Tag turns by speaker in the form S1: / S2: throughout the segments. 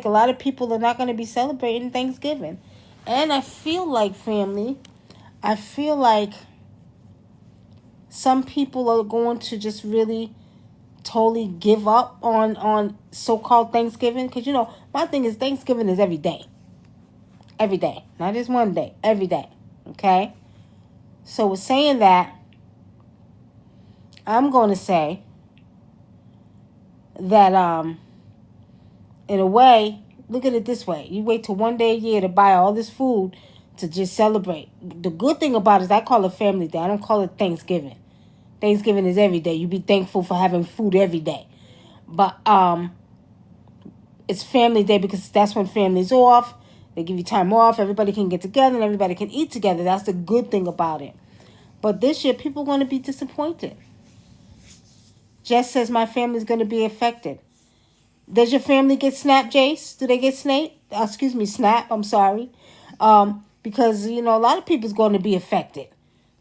S1: a lot of people are not going to be celebrating Thanksgiving. And I feel like, family, I feel like some people are going to just really totally give up on so-called Thanksgiving. Because, my thing is Thanksgiving is every day. Every day. Not just one day. Every day. Okay? So with saying that, I'm going to say that in a way, look at it this way. You wait till one day a year to buy all this food to just celebrate. The good thing about it is I call it Family Day. I don't call it Thanksgiving. Thanksgiving is every day. You be thankful for having food every day. But it's Family Day because that's when family's off. They give you time off. Everybody can get together and everybody can eat together. That's the good thing about it. But this year, people are going to be disappointed. Jess says my family's going to be affected. Does your family get snap, Jace? Do they get snap? I'm sorry. Because, a lot of people's going to be affected.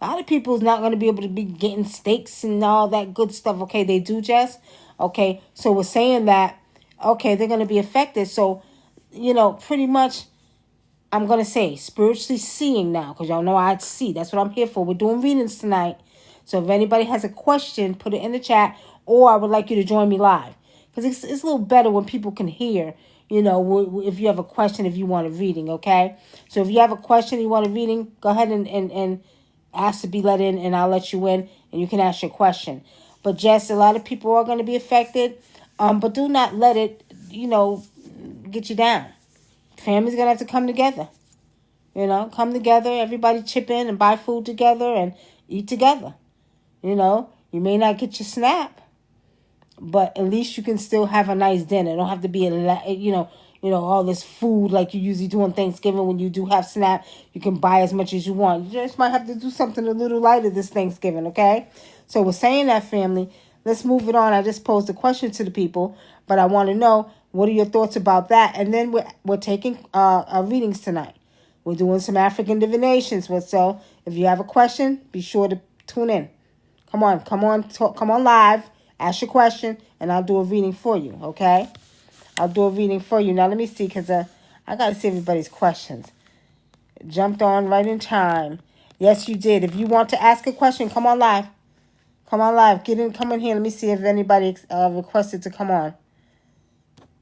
S1: A lot of people's not going to be able to be getting steaks and all that good stuff. Okay, they do, Jess? Okay, so we're saying that, okay, they're going to be affected. So, pretty much, I'm going to say spiritually seeing now. Because y'all know I see. That's what I'm here for. We're doing readings tonight. So if anybody has a question, put it in the chat. Or I would like you to join me live. Because it's a little better when people can hear, if you have a question, if you want a reading, okay? So if you have a question, you want a reading, go ahead and ask to be let in, and I'll let you in, and you can ask your question. But Jess, a lot of people are going to be affected, but do not let it, get you down. Family's going to have to come together, come together, everybody chip in and buy food together and eat together. You may not get your snap, but at least you can still have a nice dinner. It don't have to be all this food like you usually do on Thanksgiving. When you do have snap, you can buy as much as you want. You just might have to do something a little lighter this Thanksgiving, okay? So we're saying that, family. Let's move it on. I just posed a question to the people, but I want to know, what are your thoughts about that? And then we're taking our readings tonight. We're doing some African divinations. So if you have a question, be sure to tune in. Come on live. Ask your question, and I'll do a reading for you, okay? I'll do a reading for you. Now, let me see, because I got to see everybody's questions. Jumped on right in time. Yes, you did. If you want to ask a question, come on live. Come on live. Come in here. Let me see if anybody requested to come on.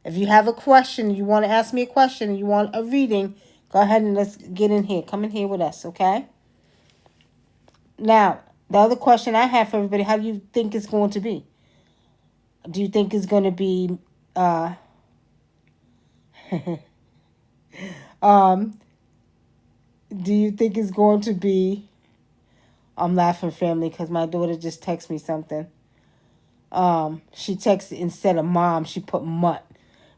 S1: If you have a question, you want to ask me a question, and you want a reading, go ahead and let's get in here. Come in here with us, okay? Now, the other question I have for everybody, how do you think it's going to be? Do you think it's going to be, do you think it's going to be, I'm laughing, family, because my daughter just texted me something. She texted, instead of mom, she put mutt,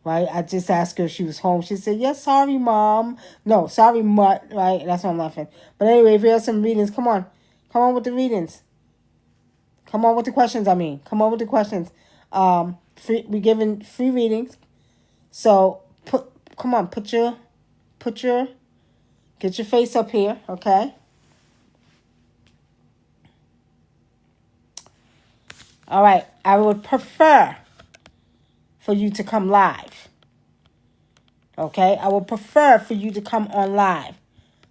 S1: right? I just asked her if she was home. She said, yes, sorry, mom. No, sorry, mutt, right? That's why I'm laughing. But anyway, if you have some readings, come on. Come on with the readings. Come on with the questions, Come on with the questions. We're giving free readings. So get your face up here, okay? All right, I would prefer for you to come live. Okay, I would prefer for you to come on live.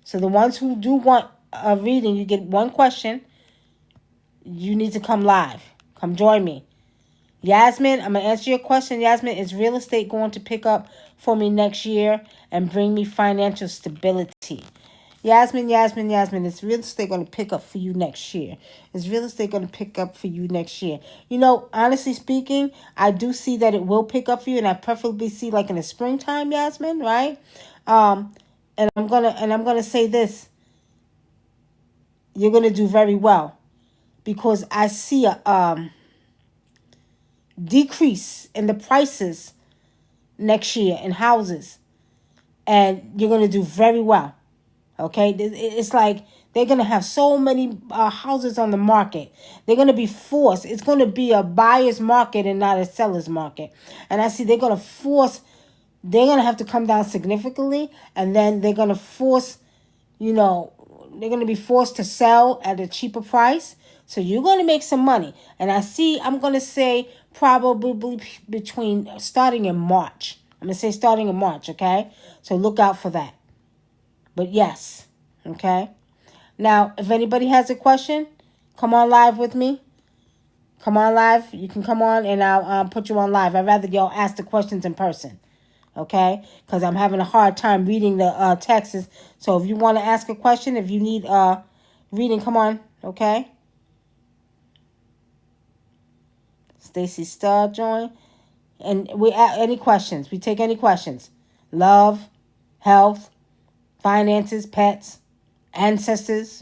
S1: So the ones who do want a reading, you get one question. You need to come live. Come join me. Yasmin, I'm going to answer your question. Yasmin, is real estate going to pick up for me next year and bring me financial stability? Yasmin, is real estate going to pick up for you next year? Is real estate going to pick up for you next year? Honestly speaking, I do see that it will pick up for you, and I preferably see like in the springtime, Yasmin, right? And I'm gonna say this. You're gonna do very well, because I see a decrease in the prices next year in houses, and you're going to do very well. Okay, it's like they're going to have so many houses on the market. They're going to be forced. It's going to be a buyer's market and not a seller's market. And I see they're going to have to come down significantly, and then they're going to force, they're going to be forced to sell at a cheaper price. So you're going to make some money. And I'm going to say probably between starting in March. I'm going to say starting in March, okay? So look out for that. But yes, okay? Now, if anybody has a question, come on live with me. Come on live. You can come on and I'll put you on live. I'd rather y'all ask the questions in person, okay? Because I'm having a hard time reading the texts. So if you want to ask a question, if you need reading, come on, okay? Stacy Starr join. And we any questions. We take any questions. Love, health, finances, pets, ancestors,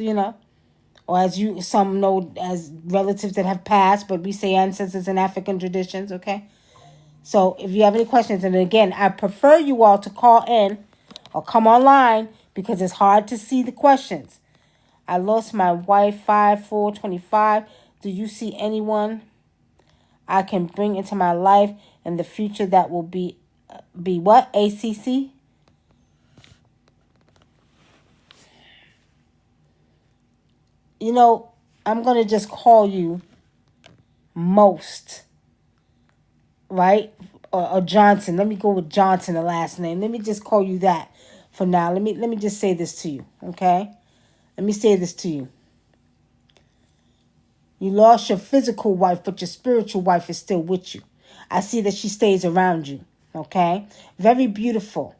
S1: or as some know as relatives that have passed, but we say ancestors in African traditions, okay? So if you have any questions, and again, I prefer you all to call in or come online because it's hard to see the questions. I lost my wife 5/4/25. Do you see anyone I can bring into my life in the future that will be what? ACC? I'm going to just call you Most, right? Or Johnson. Let me go with Johnson, the last name. Let me just call you that for now. Let me just say this to you, okay? Let me say this to you. You lost your physical wife, but your spiritual wife is still with you. I see that she stays around you, okay? Very beautiful,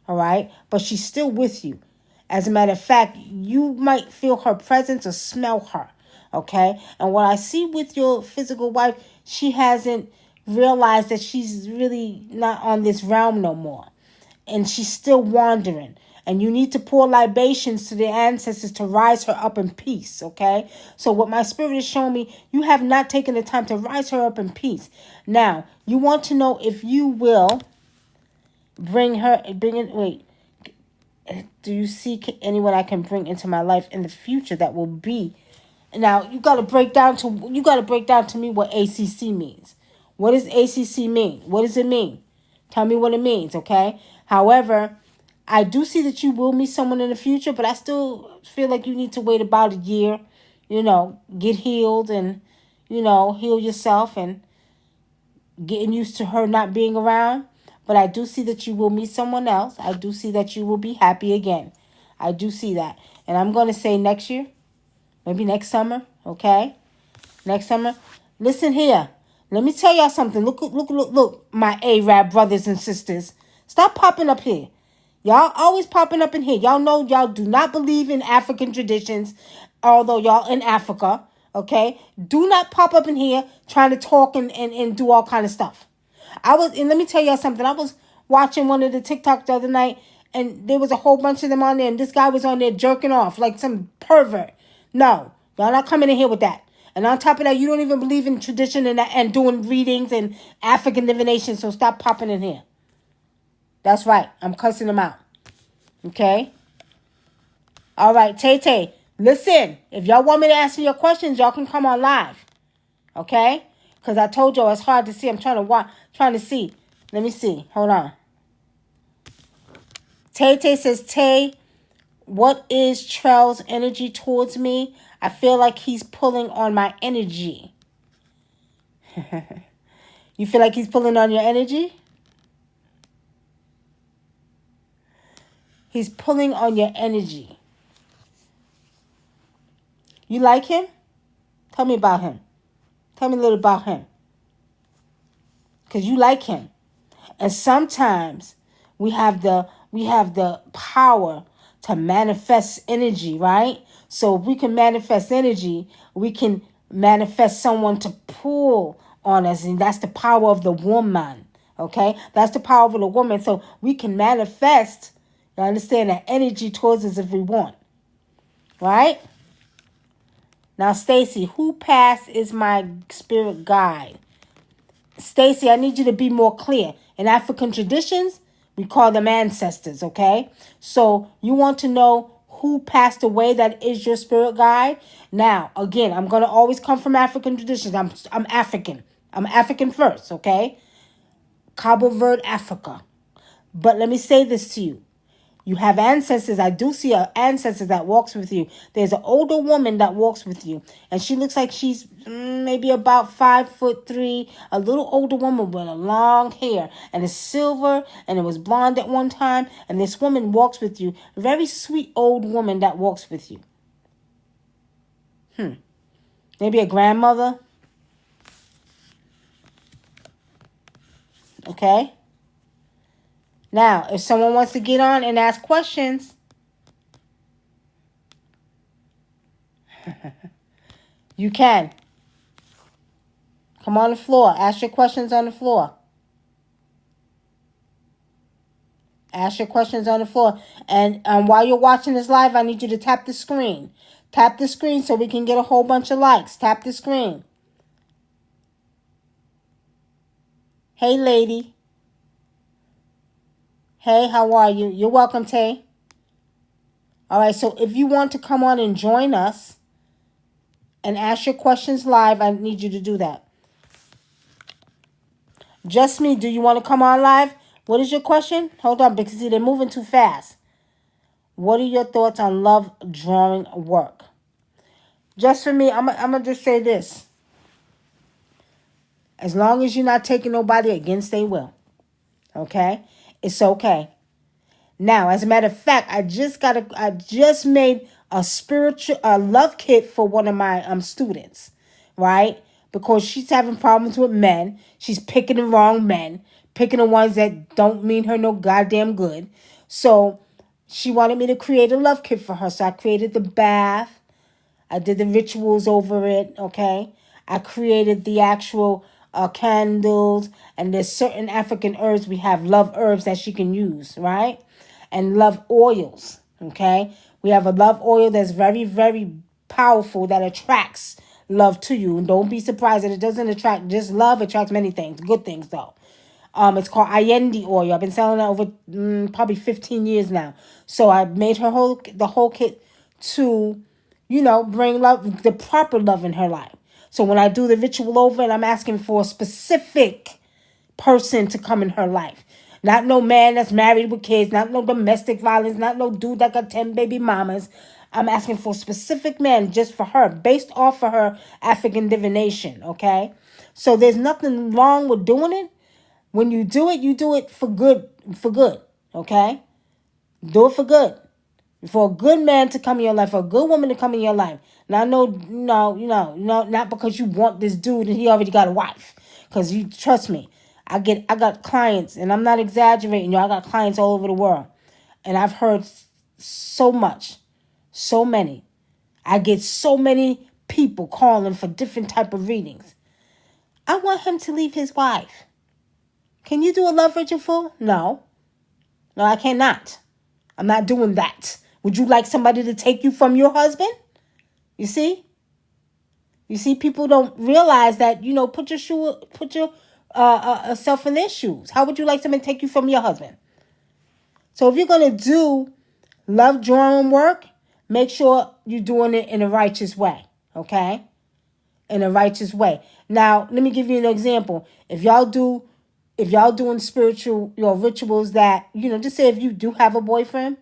S1: all right? But she's still with you. As a matter of fact, you might feel her presence or smell her, okay? And what I see with your physical wife, she hasn't realized that she's really not on this realm no more. And she's still wandering. And you need to pour libations to the ancestors to rise her up in peace, okay? So what my spirit is showing me, you have not taken the time to rise her up in peace. Now, you want to know if you will wait. Do you see anyone I can bring into my life in the future that will be? Now, you got to break down to me what ACC means. What does ACC mean? What does it mean? Tell me what it means, okay? However, I do see that you will meet someone in the future, but I still feel like you need to wait about a year, get healed and, heal yourself and getting used to her not being around. But I do see that you will meet someone else. I do see that you will be happy again. I do see that. And I'm going to say next year, maybe next summer, okay? Next summer. Listen here. Let me tell y'all something. Look, my Arab brothers and sisters. Stop popping up here. Y'all always popping up in here. Y'all know y'all do not believe in African traditions, although y'all in Africa, okay? Do not pop up in here trying to talk and do all kind of stuff. And let me tell y'all something. I was watching one of the TikToks the other night, and there was a whole bunch of them on there, and this guy was on there jerking off like some pervert. No, y'all not coming in here with that. And on top of that, you don't even believe in tradition and doing readings and African divination, so stop popping in here. That's right. I'm cussing them out. Okay? All right, Tay. Listen, if y'all want me to answer your questions, y'all can come on live. Okay? Because I told y'all it's hard to see. I'm trying to see. Let me see. Hold on. Tay says, Tay, what is Trell's energy towards me? I feel like he's pulling on my energy. You feel like he's pulling on your energy? He's pulling on your energy. You like him? Tell me about him. Tell me a little about him. Because you like him. And sometimes we have the power to manifest energy, right? So if we can manifest energy, we can manifest someone to pull on us. And that's the power of the woman. Okay? That's the power of the woman. So we can manifest, you understand, that energy towards us if we want. Right? Now, Stacy, who passed is my spirit guide? Stacy, I need you to be more clear. In African traditions, we call them ancestors, okay? So you want to know who passed away that is your spirit guide? Now, again, I'm going to always come from African traditions. I'm African. I'm African first, okay? Cabo Verde, Africa. But let me say this to you. You have ancestors. I do see an ancestor that walks with you. There's an older woman that walks with you. And she looks like she's maybe about 5'3", a little older woman with a long hair. And it's silver and it was blonde at one time. And this woman walks with you. A very sweet old woman that walks with you. Maybe a grandmother. Okay? Now, if someone wants to get on and ask questions, you can. Come on the floor. Ask your questions on the floor. Ask your questions on the floor. And while you're watching this live, I need you to tap the screen. Tap the screen so we can get a whole bunch of likes. Tap the screen. Hey, lady. Hey, how are you? You're welcome, Tay. All right, so if you want to come on and join us and ask your questions live, I need you to do that. Just me, do you want to come on live? What is your question? Hold on, because see, they're moving too fast. What are your thoughts on love drawing work? Just for me, I'm going to just say this. As long as you're not taking nobody against their will, okay? It's okay. Now, as a matter of fact, I just made a love kit for one of my students, right? Because she's having problems with men. She's picking the wrong men, picking the ones that don't mean her no goddamn good. So she wanted me to create a love kit for her. So I created the bath. I did the rituals over it, okay? I created the actual candles, and there's certain African herbs. We have love herbs that she can use, right? And love oils, okay? We have a love oil that's very, very powerful that attracts love to you. And don't be surprised that it doesn't attract just love. It attracts many things, good things though. It's called Ayendi oil. I've been selling it over probably 15 years now. So I made the whole kit to, bring love, the proper love in her life. So when I do the ritual over and I'm asking for a specific person to come in her life. Not no man that's married with kids, not no domestic violence, not no dude that got 10 baby mamas. I'm asking for a specific man just for her, based off of her African divination, okay? So there's nothing wrong with doing it. When you do it for good, okay? Do it for good. For a good man to come in your life, for a good woman to come in your life. Now, not because you want this dude and he already got a wife. Because you trust me, I got clients, and I'm not exaggerating, I got clients all over the world. And I've heard so much, so many. I get so many people calling for different type of readings. I want him to leave his wife. Can you do a love ritual? No, I cannot. I'm not doing that. Would you like somebody to take you from your husband? You see, people don't realize that, put your self in their shoes. How would you like someone to take you from your husband? So if you're going to do love drawing work, make sure you're doing it in a righteous way, okay? In a righteous way. Now, let me give you an example. If y'all doing spiritual, rituals that, just say if you do have a boyfriend,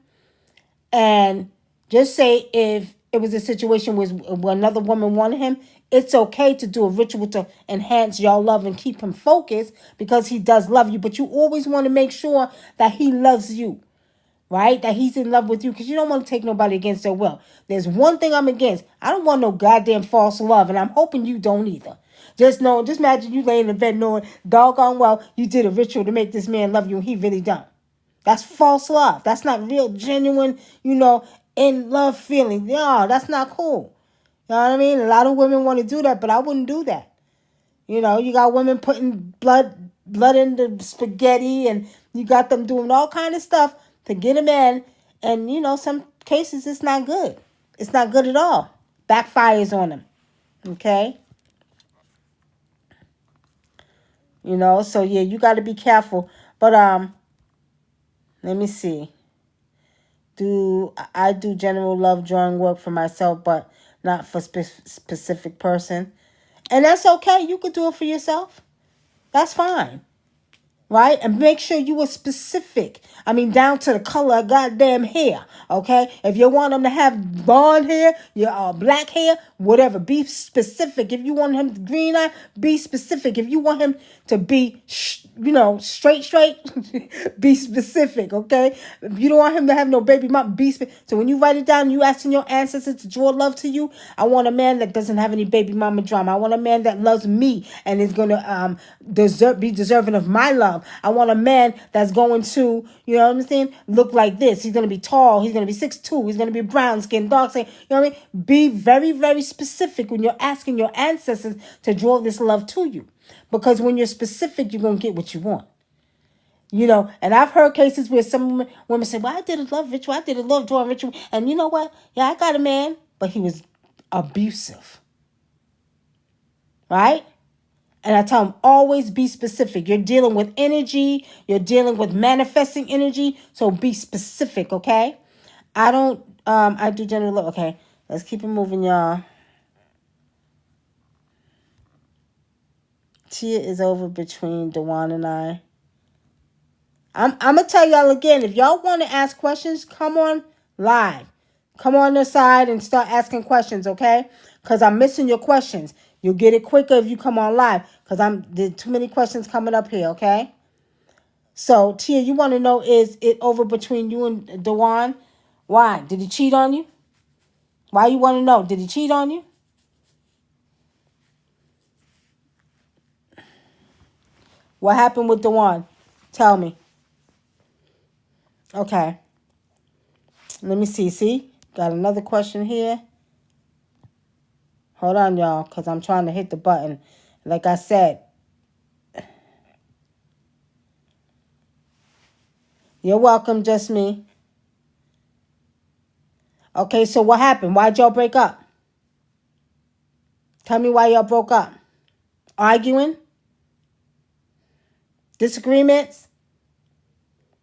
S1: and just say if it was a situation where another woman wanted him, it's okay to do a ritual to enhance y'all love and keep him focused because he does love you. But you always want to make sure that he loves you, right? That he's in love with you, because you don't want to take nobody against their will. There's one thing I'm against. I don't want no goddamn false love, and I'm hoping you don't either. Just imagine you laying in bed knowing doggone well you did a ritual to make this man love you and he really don't. That's false love. That's not real, genuine, in love feeling. No, that's not cool. You know what I mean? A lot of women want to do that, but I wouldn't do that. You got women putting blood in the spaghetti, and you got them doing all kind of stuff to get a man. And, some cases it's not good. It's not good at all. Backfires on them. Okay? So yeah, you got to be careful. But, let me see. I do general love drawing work for myself, but not for specific person. And that's okay. You could do it for yourself. That's fine. right? And make sure you are specific. I mean, down to the color of goddamn hair, okay? If you want them to have blonde hair, black hair, whatever, be specific. If you want him green eye, be specific. If you want him to be, straight, be specific, okay? If you don't want him to have no baby mom, be specific. So when you write it down, you asking your ancestors to draw love to you, I want a man that doesn't have any baby mama drama. I want a man that loves me and is going to be deserving of my love. I want a man that's going to, you know what I'm saying, look like this. He's going to be tall. He's going to be 6'2". He's going to be brown skin, dark skin. You know what I mean? Be very, very specific when you're asking your ancestors to draw this love to you. Because when you're specific, you're going to get what you want. And I've heard cases where some women say, well, I did a love ritual. I did a love drawing ritual. And you know what? Yeah, I got a man, but he was abusive. Right? And I tell them, always be specific. You're dealing with energy. You're dealing with manifesting energy. So be specific, okay? I do general love. Okay, let's keep it moving, y'all. Tia is over between Dewan and I. I'm going to tell y'all again, if y'all want to ask questions, come on live. Come on the side and start asking questions, okay? Because I'm missing your questions. You'll get it quicker if you come on live. Because there's too many questions coming up here, okay? So, Tia, you want to know, is it over between you and Dewan? Why? Did he cheat on you? Why you want to know? Did he cheat on you? What happened with Dewan? Tell me. Okay. Let me see. See? Got another question here. Hold on, y'all, because I'm trying to hit the button. Like I said. You're welcome, just me. Okay, so what happened? Why'd y'all break up? Tell me why y'all broke up. Arguing? Disagreements?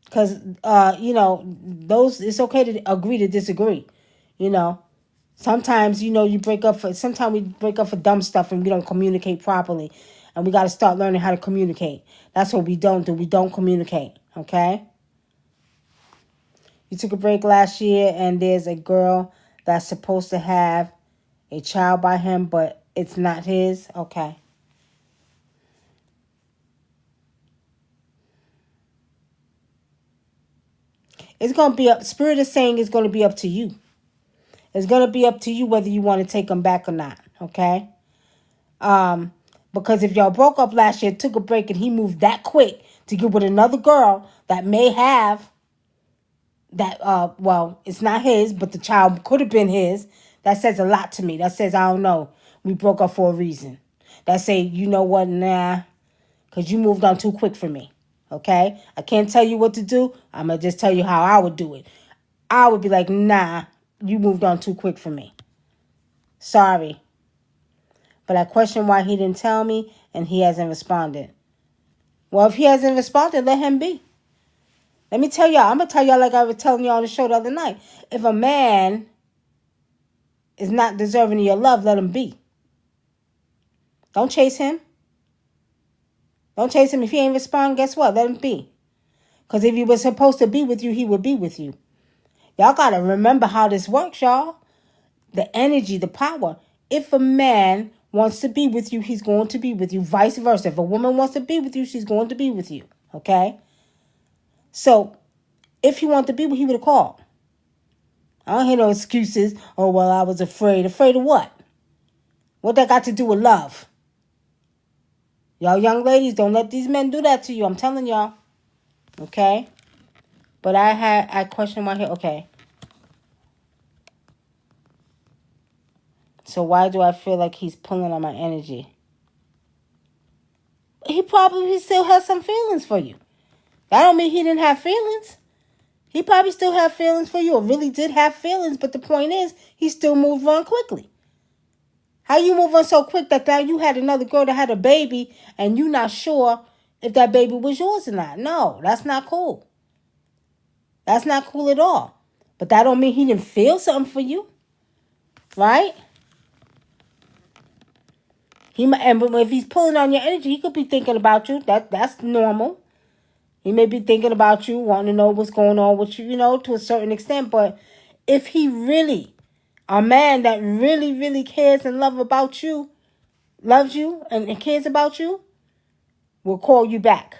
S1: Because, it's okay to agree to disagree, Sometimes, sometimes we break up for dumb stuff and we don't communicate properly. And we got to start learning how to communicate. That's what we don't do. We don't communicate, okay? You took a break last year and there's a girl that's supposed to have a child by him, but it's not his. Okay. It's going to be up. Spirit is saying it's going to be up to you. It's going to be up to you whether you want to take him back or not. Okay. Because if y'all broke up last year, took a break, and he moved that quick to get with another girl that may have that, it's not his, but the child could have been his. That says a lot to me. That says, I don't know. We broke up for a reason. That say, you know what? Nah. Because you moved on too quick for me. Okay? I can't tell you what to do. I'm going to just tell you how I would do it. I would be like, nah, you moved on too quick for me. Sorry. But I question why he didn't tell me and he hasn't responded. Well, if he hasn't responded, let him be. Let me tell y'all. I'm going to tell y'all like I was telling y'all on the show the other night. If a man is not deserving of your love, let him be. Don't chase him. Don't chase him. If he ain't respond, guess what? Let him be. Because if he was supposed to be with you, he would be with you. Y'all got to remember how this works, y'all. The energy, the power. If a man wants to be with you, he's going to be with you. Vice versa. If a woman wants to be with you, she's going to be with you. Okay? So, if he wanted to be with you, he would have called. I don't hear no excuses. Oh, well, I was afraid. Afraid of what? What that got to do with love? Y'all young ladies, don't let these men do that to you. I'm telling y'all. Okay? But I question my head. Okay. So why do I feel like he's pulling on my energy? He probably still has some feelings for you. That don't mean he didn't have feelings. He probably still have feelings for you, or really did have feelings, but the point is, he still moved on quickly. How you move on so quick that now you had another girl that had a baby and you not sure if that baby was yours or not? No, that's not cool. That's not cool at all. But that don't mean he didn't feel something for you. Right? And if he's pulling on your energy, he could be thinking about you. That's normal. He may be thinking about you, wanting to know what's going on with you, to a certain extent. But if he really, a man that really, really cares and loves you and cares about you, will call you back.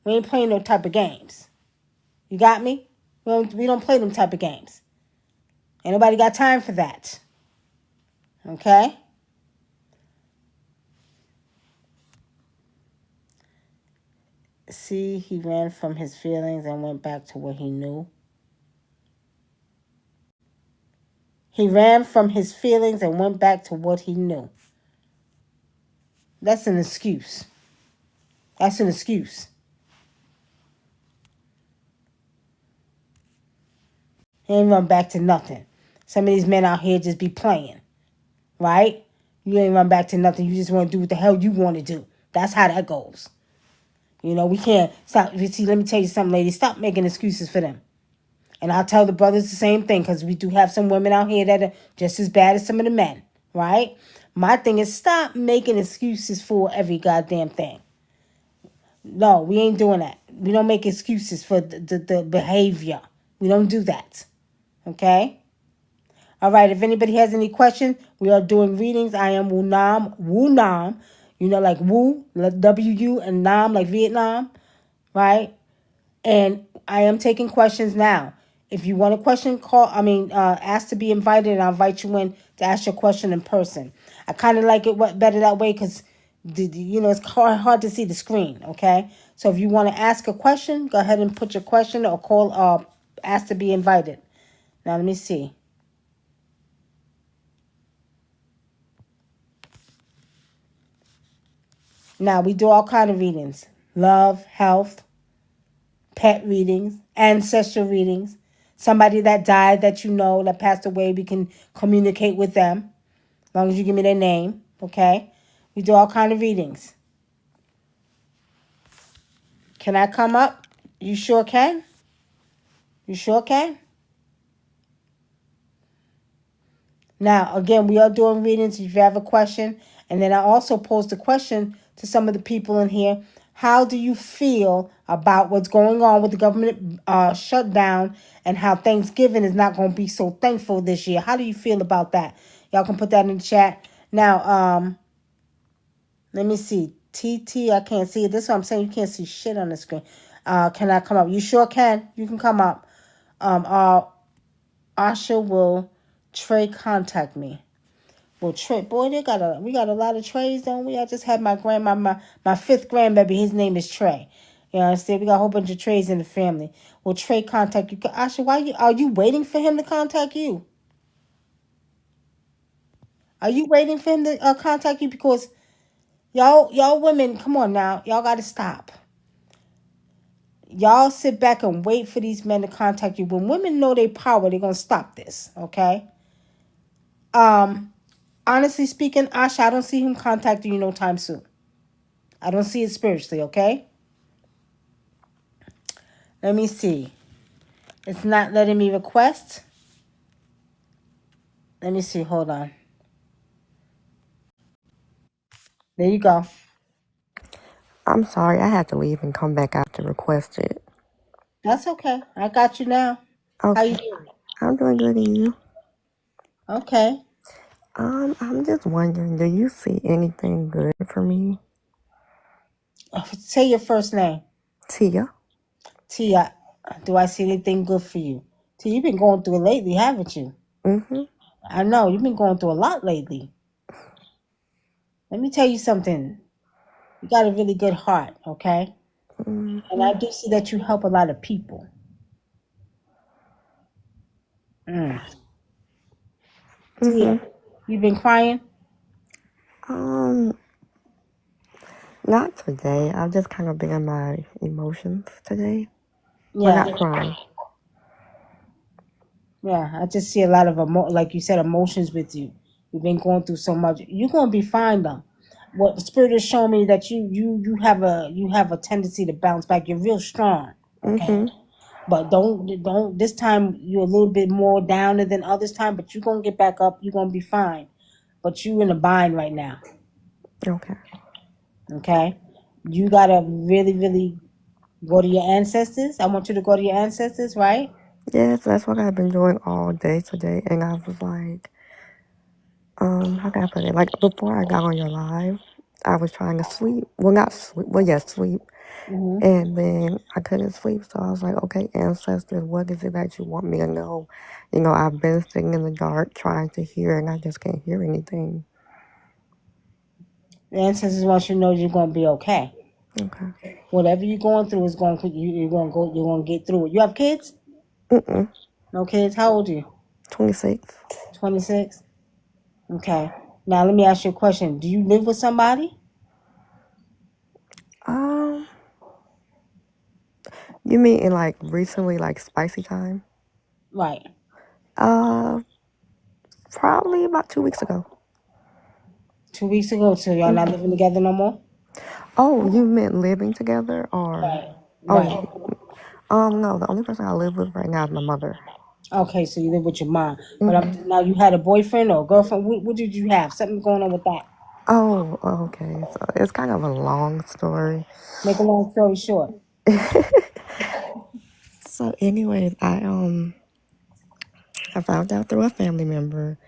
S1: We ain't playing no type of games. You got me? We don't play them type of games. Ain't nobody got time for that. Okay? See, he ran from his feelings and went back to what he knew. He ran from his feelings and went back to what he knew. That's an excuse. That's an excuse. He ain't run back to nothing. Some of these men out here just be playing. Right? You ain't run back to nothing. You just want to do what the hell you want to do. That's how that goes. We can't stop. See, let me tell you something, ladies. Stop making excuses for them. And I'll tell the brothers the same thing, because we do have some women out here that are just as bad as some of the men, right? My thing is, stop making excuses for every goddamn thing. No, we ain't doing that. We don't make excuses for the behavior. We don't do that. Okay? All right, if anybody has any questions, we are doing readings. I am Wunam. Wunam, like Wu, W-U, and Nam, like Vietnam, right? And I am taking questions now. If you want a question, ask to be invited, and I'll invite you in to ask your question in person. I kind of like it better that way, because it's hard to see the screen. Okay, so if you want to ask a question, go ahead and put your question or call. Ask to be invited. Now let me see. Now we do all kind of readings: love, health, pet readings, ancestral readings. Somebody that died that that passed away, we can communicate with them. As long as you give me their name, okay? We do all kind of readings. Can I come up? You sure can? You sure can? Now, again, we are doing readings if you have a question. And then I also posed a question to some of the people in here. How do you feel about what's going on with the government shutdown, and how Thanksgiving is not going to be so thankful this year? How do you feel about that? Y'all can put that in the chat. Now, let me see. TT, I can't see it. This is what I'm saying. You can't see shit on the screen. Can I come up? You sure can. You can come up. Asha will Trey contact me. Well, Trey, boy, we got a lot of Treys, don't we? I just had my fifth grandbaby. His name is Trey. You understand? We got a whole bunch of Treys in the family. Will Trey contact you? Asha, are you waiting for him to contact you? Are you waiting for him to contact you? Because y'all women, come on now, y'all got to stop. Y'all sit back and wait for these men to contact you. When women know their power, they're gonna stop this. Okay. Honestly speaking, Asha, I don't see him contacting you no time soon. I don't see it spiritually, okay? Let me see. It's not letting me request. Let me see. Hold on. There you go.
S2: I'm sorry, I had to leave and come back out to request it.
S1: That's okay. I got you now.
S2: Okay.
S1: How you doing?
S2: I'm doing good, and you?
S1: Okay.
S2: I'm just wondering, do you see anything good for me?
S1: Say your first name.
S2: Tia.
S1: Tia, do I see anything good for you? Tia, you've been going through it lately, haven't you?
S2: Mm-hmm.
S1: I know. You've been going through a lot lately. Let me tell you something. You got a really good heart, okay?
S2: Mm-hmm.
S1: And I do see that you help a lot of people. Tia, you been crying?
S2: Not today. I've just kind of been in my emotions today. But
S1: Yeah.
S2: not crying.
S1: Yeah, I just see a lot of like you said, emotions with you. You've been going through so much. You're gonna be fine though. What the spirit is showing me that you have a tendency to bounce back. You're real strong. Okay.
S2: Mm-hmm.
S1: But don't this time you're a little bit more down than others time, but you're gonna get back up, you're gonna be fine. But you in a bind right now.
S2: Okay.
S1: Okay? You gotta really, really Go to your ancestors. I want you to go to your ancestors, right?
S2: Yes, that's what I've been doing all day today. And I was like, how can I put it? Like before I got on your live, I was trying to sleep. Well, not sleep. Well, yes, sleep.
S1: Mm-hmm.
S2: And then I couldn't sleep, so I was like, okay, ancestors, what is it that you want me to know? You know, I've been sitting in the dark trying to hear, and I just can't hear anything.
S1: The ancestors want you to know you're gonna be okay.
S2: Okay.
S1: Whatever you're going through is going to you're gonna go. You're gonna get through it. You have kids?
S2: Mm-mm.
S1: No kids. How old are you?
S2: 26.
S1: 26. Okay. Now let me ask you a question. Do you live with somebody?
S2: Um, you mean in like recently, like spicy time?
S1: Right.
S2: Uh, Probably about 2 weeks ago.
S1: 2 weeks ago. So y'all not living together no more?
S2: Oh, you meant living together or?
S1: Right.
S2: Oh,
S1: Right.
S2: no, the only person I live with right now is my mother.
S1: Okay. So you live with your mom, but
S2: Mm-hmm.
S1: now you had a boyfriend or a girlfriend. What did you have? Something going on with that?
S2: Oh, okay. So it's kind of a long story.
S1: Make a long story short.
S2: So, anyways, I found out through a family member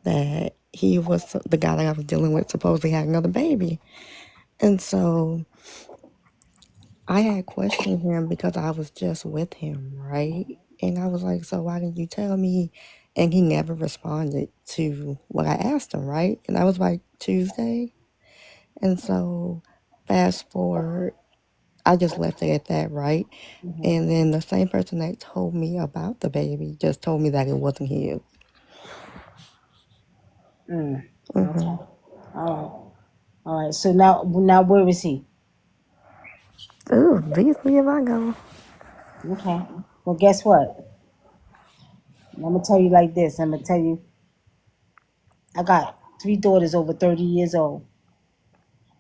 S2: that he was the guy that I was dealing with supposedly had another baby. And so I had questioned him because I was just with him, right? And I was like, so why didn't you tell me? And he never responded to what I asked him, right? And that was like Tuesday. And so fast forward, I just left it at that, right?
S1: Hmm.
S2: And then the same person that told me about the baby just told me that it wasn't his.
S1: Mm. Okay.
S2: Hmm.
S1: All right. All right. So now where is he?
S2: Ooh, Beasley if I go.
S1: Okay. Well, guess what? I'm gonna tell you like this. I'm gonna tell you. I got 3 daughters over 30 years old.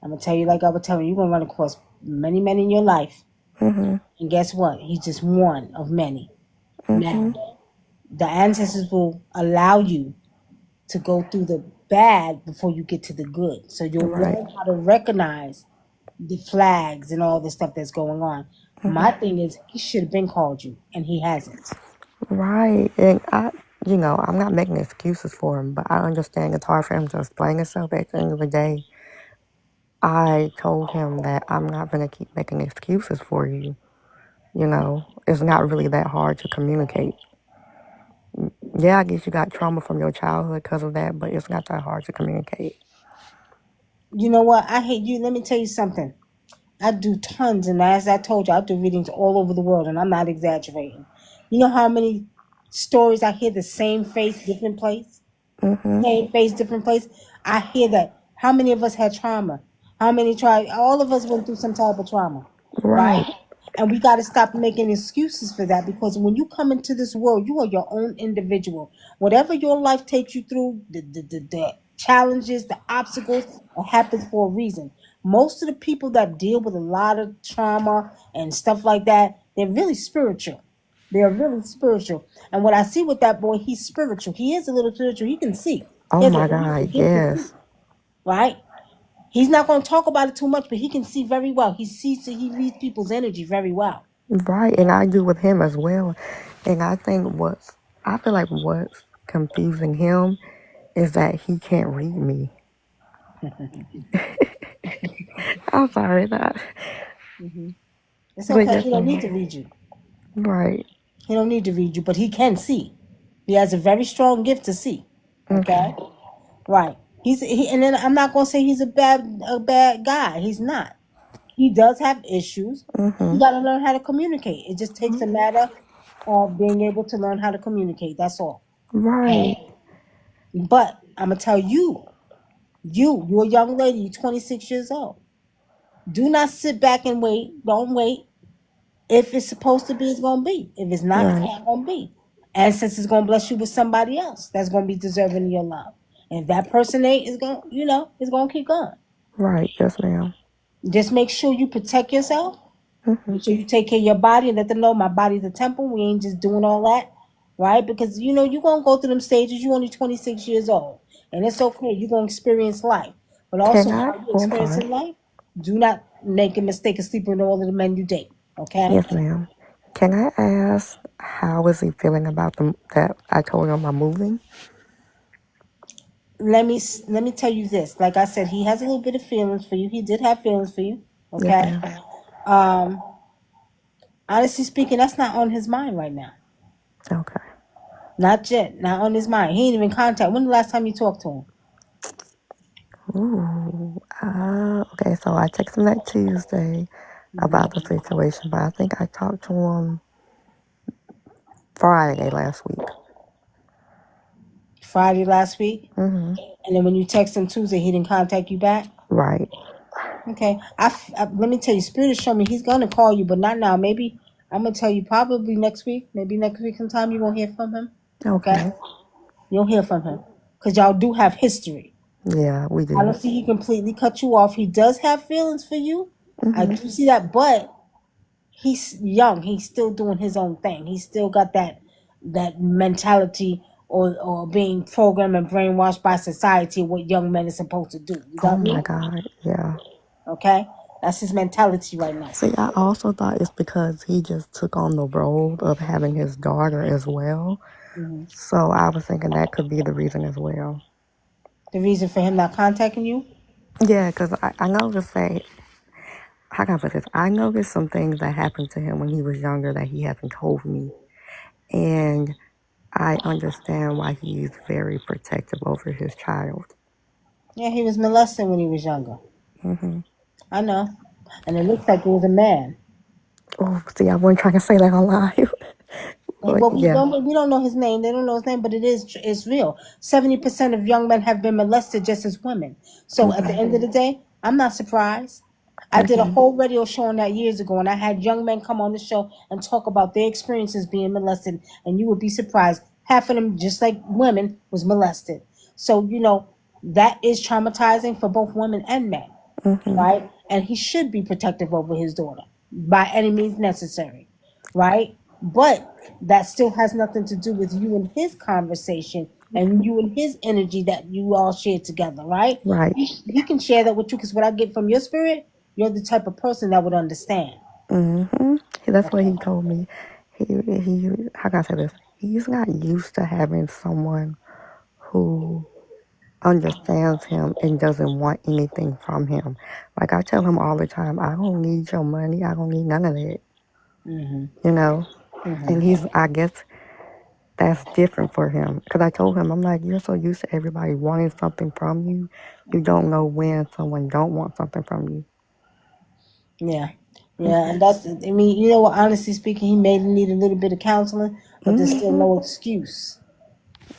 S1: I'm gonna tell you like I was telling you. You're gonna run across many men in your life,
S2: Hmm.
S1: and guess what? He's just one of many.
S2: Hmm.
S1: Now, the ancestors will allow you to go through the bad before you get to the good. So you'll
S2: Right.
S1: learn how to recognize the flags and all the stuff that's going on. My thing is, he should have been called you, and he hasn't.
S2: Right. And I'm not making excuses for him, but I understand it's hard for him to explain himself. At the end of the day, I told him that I'm not going to keep making excuses for you. It's not really that hard to communicate. Yeah, I guess you got trauma from your childhood because of that, but it's not that hard to communicate.
S1: You know what? I hate you. Let me tell you something. I do tons, and as I told you, I do readings all over the world, and I'm not exaggerating. You know how many stories I hear the same face, different place?
S2: Hmm.
S1: Same face, different place. I hear that. How many of us had trauma? How many tried? All of us went through some type of trauma,
S2: Right.
S1: right? And we got to stop making excuses for that because when you come into this world, you are your own individual. Whatever your life takes you through, the challenges, the obstacles, it happens for a reason. Most of the people that deal with a lot of trauma and stuff like that, they're really spiritual. They're really spiritual. And what I see with that boy, he's spiritual. He is a little spiritual. He can see.
S2: Oh my
S1: He has a
S2: God,
S1: gift to see,
S2: yes.
S1: right? He's not going to talk about it too much, but he can see very well. He reads people's energy very well.
S2: Right. And I do with him as well. And I feel like what's confusing him is that he can't read me. I'm sorry that.
S1: Hmm. It's
S2: But
S1: okay.
S2: yes,
S1: He don't need
S2: ma'am.
S1: to read you.
S2: Right.
S1: He don't need to read you, but he can see. He has a very strong gift to see. Okay,
S2: Okay.
S1: right. And then I'm not going to say he's a bad guy. He's not. He does have issues. You
S2: Mm-hmm.
S1: got to learn how to communicate. It just takes a matter of being able to learn how to communicate. That's all.
S2: Right.
S1: But I'm gonna tell you, you're a young lady. You're 26 years old. Do not sit back and wait. Don't wait. If it's supposed to be, it's gonna be. If it's not, it's
S2: Right.
S1: not gonna be. And since it's gonna bless you with somebody else that's gonna be deserving of your love. And if that person ain't, it's gonna keep going.
S2: Right. Yes, ma'am.
S1: Just make sure you protect yourself.
S2: Mm-hmm.
S1: Make sure you take care of your body and let them know my body's a temple. We ain't just doing all that, right? Because you're gonna go through them stages. You're only 26 years old, and it's okay. You're gonna experience life, but
S2: Can
S1: also
S2: I?
S1: while you're
S2: Oh, I'm sorry.
S1: experiencing life, do not make a mistake of sleeping with all of the men you date. Okay?
S2: Yes, ma'am. Can I ask how is he feeling about that I told him I'm moving?
S1: Let me tell you this. Like I said, he has a little bit of feelings for you. He did have feelings for you.
S2: Yes,
S1: Okay?
S2: ma'am.
S1: Um, honestly speaking, that's not on his mind right now.
S2: Okay.
S1: Not yet. Not on his mind. He ain't even contact. When the last time you talked to him?
S2: Ooh. Okay, so I texted him that Tuesday about the situation, but I think I talked to him Friday last week.
S1: Friday last week?
S2: Mm-hmm.
S1: And then when you text him Tuesday, he didn't contact you back?
S2: Right.
S1: Okay. Let me tell you, Spirit is showing me he's going to call you, but not now. Maybe I'm going to tell you probably next week. Maybe next week sometime you won't hear from him. Okay?
S2: Okay.
S1: You'll hear from him. Because y'all do have history.
S2: Yeah, we
S1: I
S2: do.
S1: don't see he completely cut you off. He does have feelings for you. I
S2: Mm-hmm.
S1: do see that, but he's young. He's still doing his own thing. He's still got that mentality or being programmed and brainwashed by society what young men are supposed to do. You
S2: Oh
S1: got
S2: my
S1: me?
S2: God. Yeah.
S1: Okay? That's his mentality right now.
S2: See, I also thought it's because he just took on the role of having his daughter as well.
S1: Hmm.
S2: So I was thinking that could be the reason as well.
S1: The reason for him not contacting you?
S2: Yeah, because I noticed that, how can I put this? I noticed some things that happened to him when he was younger that he hasn't told me. And I understand why he's very protective over his child.
S1: Yeah, he was molested when he was younger.
S2: Hmm.
S1: I know. And it looks like it was a man.
S2: Oh, see, I wasn't trying to say that on live. But
S1: Well,
S2: yeah.
S1: we don't know his name. They don't know his name, but it's real. 70% of young men have been molested just as women. So at the
S2: Hmm.
S1: end of the day, I'm not surprised. I did a
S2: Hmm.
S1: whole radio show on that years ago, and I had young men come on the show and talk about their experiences being molested, and you would be surprised. Half of them, just like women, was molested. So that is traumatizing for both women and men,
S2: Hmm.
S1: right? And he should be protective over his daughter by any means necessary, right? But that still has nothing to do with you and his conversation and you and his energy that you all share together, right?
S2: Right.
S1: He can share that with you because what I get from your spirit, you're the type of person that would understand.
S2: Hmm. That's what he told me. He, how can I say this? He's not used to having someone who understands him and doesn't want anything from him. Like I tell him all the time, I don't need your money. I don't need none of that.
S1: Hmm.
S2: You know? And
S1: Hmm.
S2: I guess that's different for him. Because I told him, I'm like, you're so used to everybody wanting something from you. You don't know when someone don't want something from you.
S1: Yeah. Yeah, and that's, I mean, what, honestly speaking, he may need a little bit of counseling, but there's still
S2: Hmm.
S1: no excuse.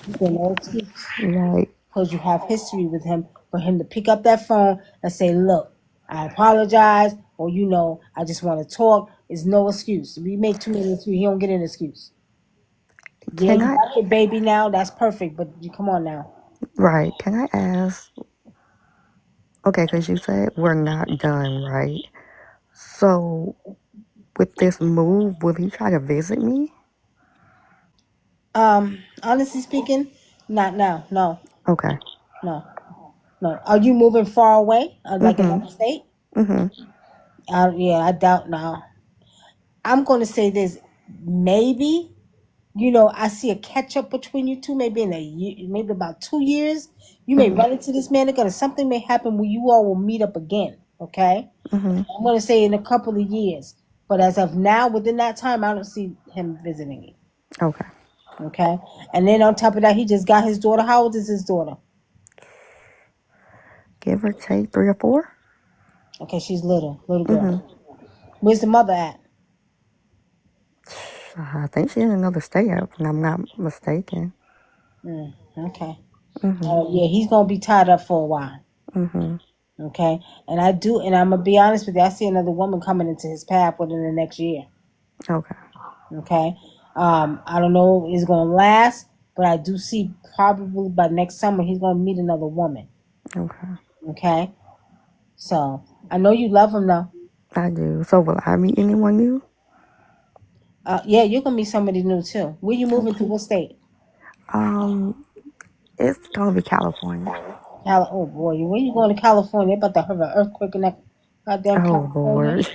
S1: There's still no excuse.
S2: Right.
S1: Because you have history with him for him to pick up that phone and say, look, I apologize, or I just want to talk. Is no excuse. We make too many excuses. He don't get an excuse. Yeah,
S2: Can
S1: you
S2: I,
S1: got your baby now. That's perfect, but you come on now.
S2: right, can I ask, okay, because you said we're not done, right? So with this move, will he try to visit me?
S1: Honestly speaking, not now. No,
S2: Okay.
S1: no, no. Are you moving far away, like
S2: Mm-hmm.
S1: another state?
S2: Mm-hmm.
S1: Yeah, I doubt now. I'm going to say this. Maybe I see a catch up between you two, maybe in a year, maybe about 2 years. You may
S2: Mm-hmm.
S1: run into this man again, and something may happen where you all will meet up again. Okay,
S2: Mm-hmm.
S1: I'm going to say in a couple of years, but as of now, within that time, I don't see him visiting you.
S2: Okay.
S1: Okay, and then on top of that, he just got his daughter. How old is his daughter?
S2: Give or take 3 or 4.
S1: Okay, she's little
S2: Mm-hmm.
S1: girl. Where's the mother at?
S2: I think she's in another state, if I'm not mistaken.
S1: Okay,
S2: Mm-hmm.
S1: yeah, he's gonna be tied up for a while.
S2: Mm-hmm.
S1: Okay, and I'm gonna be honest with you. I see another woman coming into his path within the next year.
S2: Okay.
S1: Okay, I don't know if it's gonna last, but I do see probably by next summer he's gonna meet another woman.
S2: Okay.
S1: Okay, so I know you love him though.
S2: I do. So will I meet anyone new?
S1: Yeah, you're gonna meet somebody new too. Where you moving to?
S2: Okay.
S1: What state?
S2: Um, it's gonna be California.
S1: Oh boy, when you going to California? They about to have an earthquake in that. Goddamn
S2: Oh
S1: California.
S2: Lord.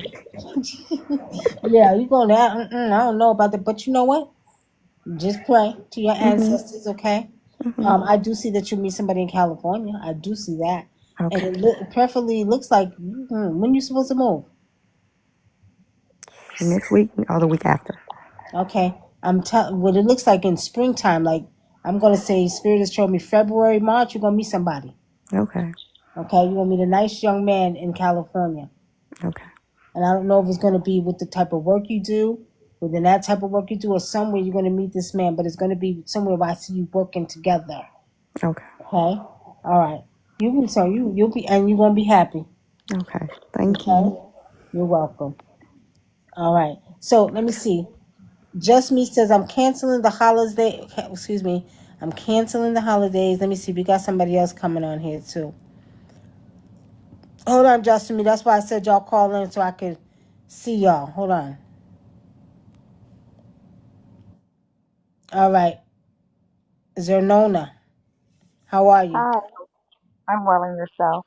S1: Yeah, you going there? I don't know about that, but you know what? Just pray to your
S2: Mhm.
S1: ancestors, okay?
S2: Mhm.
S1: I do see that you meet somebody in California. I do see that, and
S2: Okay.
S1: it preferably looks like when you supposed to move.
S2: Next week or the week after.
S1: Okay, I'm telling what it looks like in springtime. Like I'm gonna say, Spirit has showed me February, March. You're gonna meet somebody.
S2: Okay.
S1: Okay, you're gonna meet a nice young man in California,
S2: Okay.
S1: and I don't know if it's gonna be with the type of work you do, within that type of work you do, or somewhere you're gonna meet this man. But it's gonna be somewhere where I see you working together.
S2: Okay.
S1: Okay, all right. You'll be and you're gonna be happy.
S2: Okay. Thank
S1: Okay,
S2: you.
S1: you're welcome. All right. So let me see. Just Me says I'm canceling the holiday. Excuse me. I'm canceling the holidays. Let me see. We got somebody else coming on here too. Hold on, Justin. Me. That's why I said y'all call in so I could see y'all. Hold on. All right. Zernona, how are you?
S3: Hi, I'm well in yourself.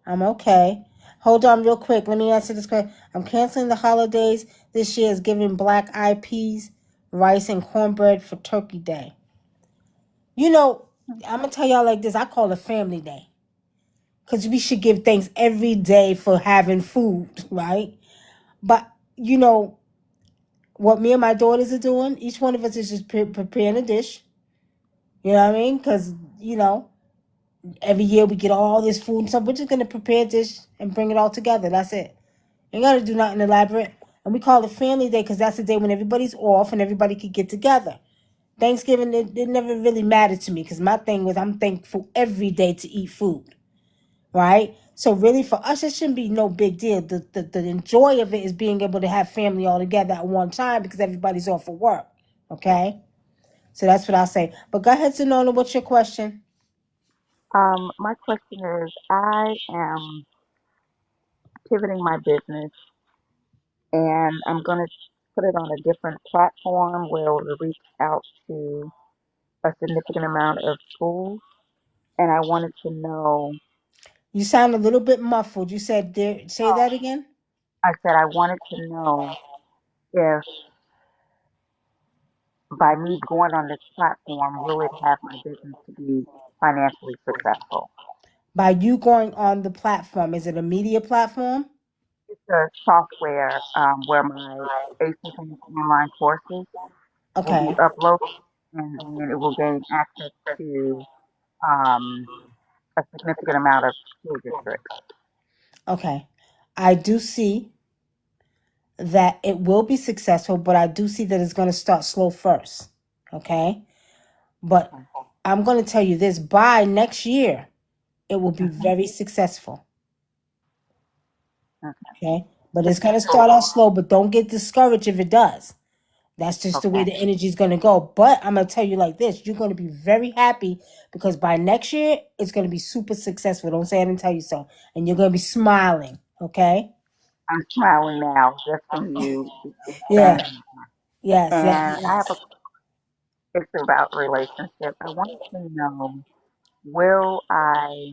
S1: I'm okay. Hold on real quick. Let me answer this question. I'm canceling the holidays. This year is giving black eyed peas, rice, and cornbread for Turkey Day. You know, I'm going to tell y'all like this. I call it Family Day. Because we should give thanks every day for having food, right? But, you know, what me and my daughters are doing, each one of us is just preparing a dish. You know what I mean? Because, you know, every year we get all this food and stuff. We're just going to prepare a dish and bring it all together. That's it. Ain't got to do nothing elaborate. And we call it Family Day because that's the day when everybody's off and everybody could get together. Thanksgiving, it never really mattered to me because my thing was I'm thankful every day to eat food, right? So really for us, it shouldn't be no big deal. The joy of it is being able to have family all together at one time because everybody's off for work, okay? So that's what I'll say. But go ahead, Sonona, what's your question?
S3: My question is, I am pivoting my business and I'm going to put it on a different platform where it will reach out to a significant amount of schools. And I wanted to know,
S1: You sound a little bit muffled. You said there, say that again?
S3: I said I wanted to know if by me going on this platform, will it have my business to be financially successful?
S1: By you going on the platform, is it a media platform?
S3: It's a software where my asynchronous online courses will be
S1: Okay.
S3: uploaded, and then it will gain access to um, a significant amount of school districts.
S1: Okay. I do see that it will be successful, but I do see that it's going to start slow first. Okay. But
S3: Okay.
S1: I'm going to tell you this by next year, it will be
S3: Mhm.
S1: very successful.
S3: Okay.
S1: Okay. But
S3: Is
S1: it's going to
S3: so
S1: start out slow, but don't get discouraged if it does. That's just the way
S3: okay.
S1: the energy is going to go. But I'm going to tell you like this you're going to be very happy because by next year, it's going to be super successful. Don't say I didn't tell you so. And you're going to be smiling. Okay.
S3: I'm smiling now just from you
S1: Yeah.
S3: saying,
S1: Yes. Yes.
S3: and I have a
S1: Yes.
S3: it's about relationship. I wanted to know, will I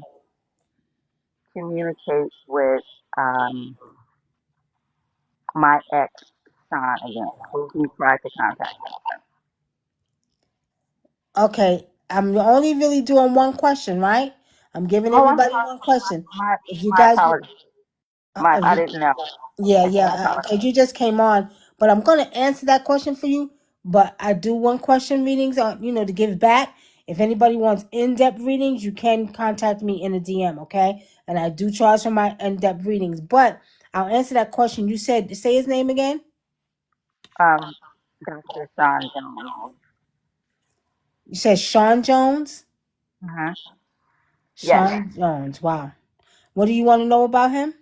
S3: communicate with um, my ex Sean again? Will he try to contact me?
S1: Okay, I'm only really doing one question, right? I'm giving
S3: Oh, I'm
S1: everybody
S3: sorry.
S1: one question.
S3: My
S1: If you
S3: my
S1: guys,
S3: apologies. My
S1: if
S3: I
S1: you,
S3: didn't know.
S1: yeah,
S3: I
S1: yeah,
S3: apologize.
S1: because you just came on, but I'm gonna answer that question for you. But I do one question readings on, to give back. If anybody wants in-depth readings, you can contact me in a DM, okay? And I do charge for my in-depth readings, but I'll answer that question. You said, say his name again.
S3: Um, Dr. Sean Jones.
S1: You said Sean Jones.
S3: Hmm. Yes.
S1: Sean Jones. Wow. What do you want to know about him?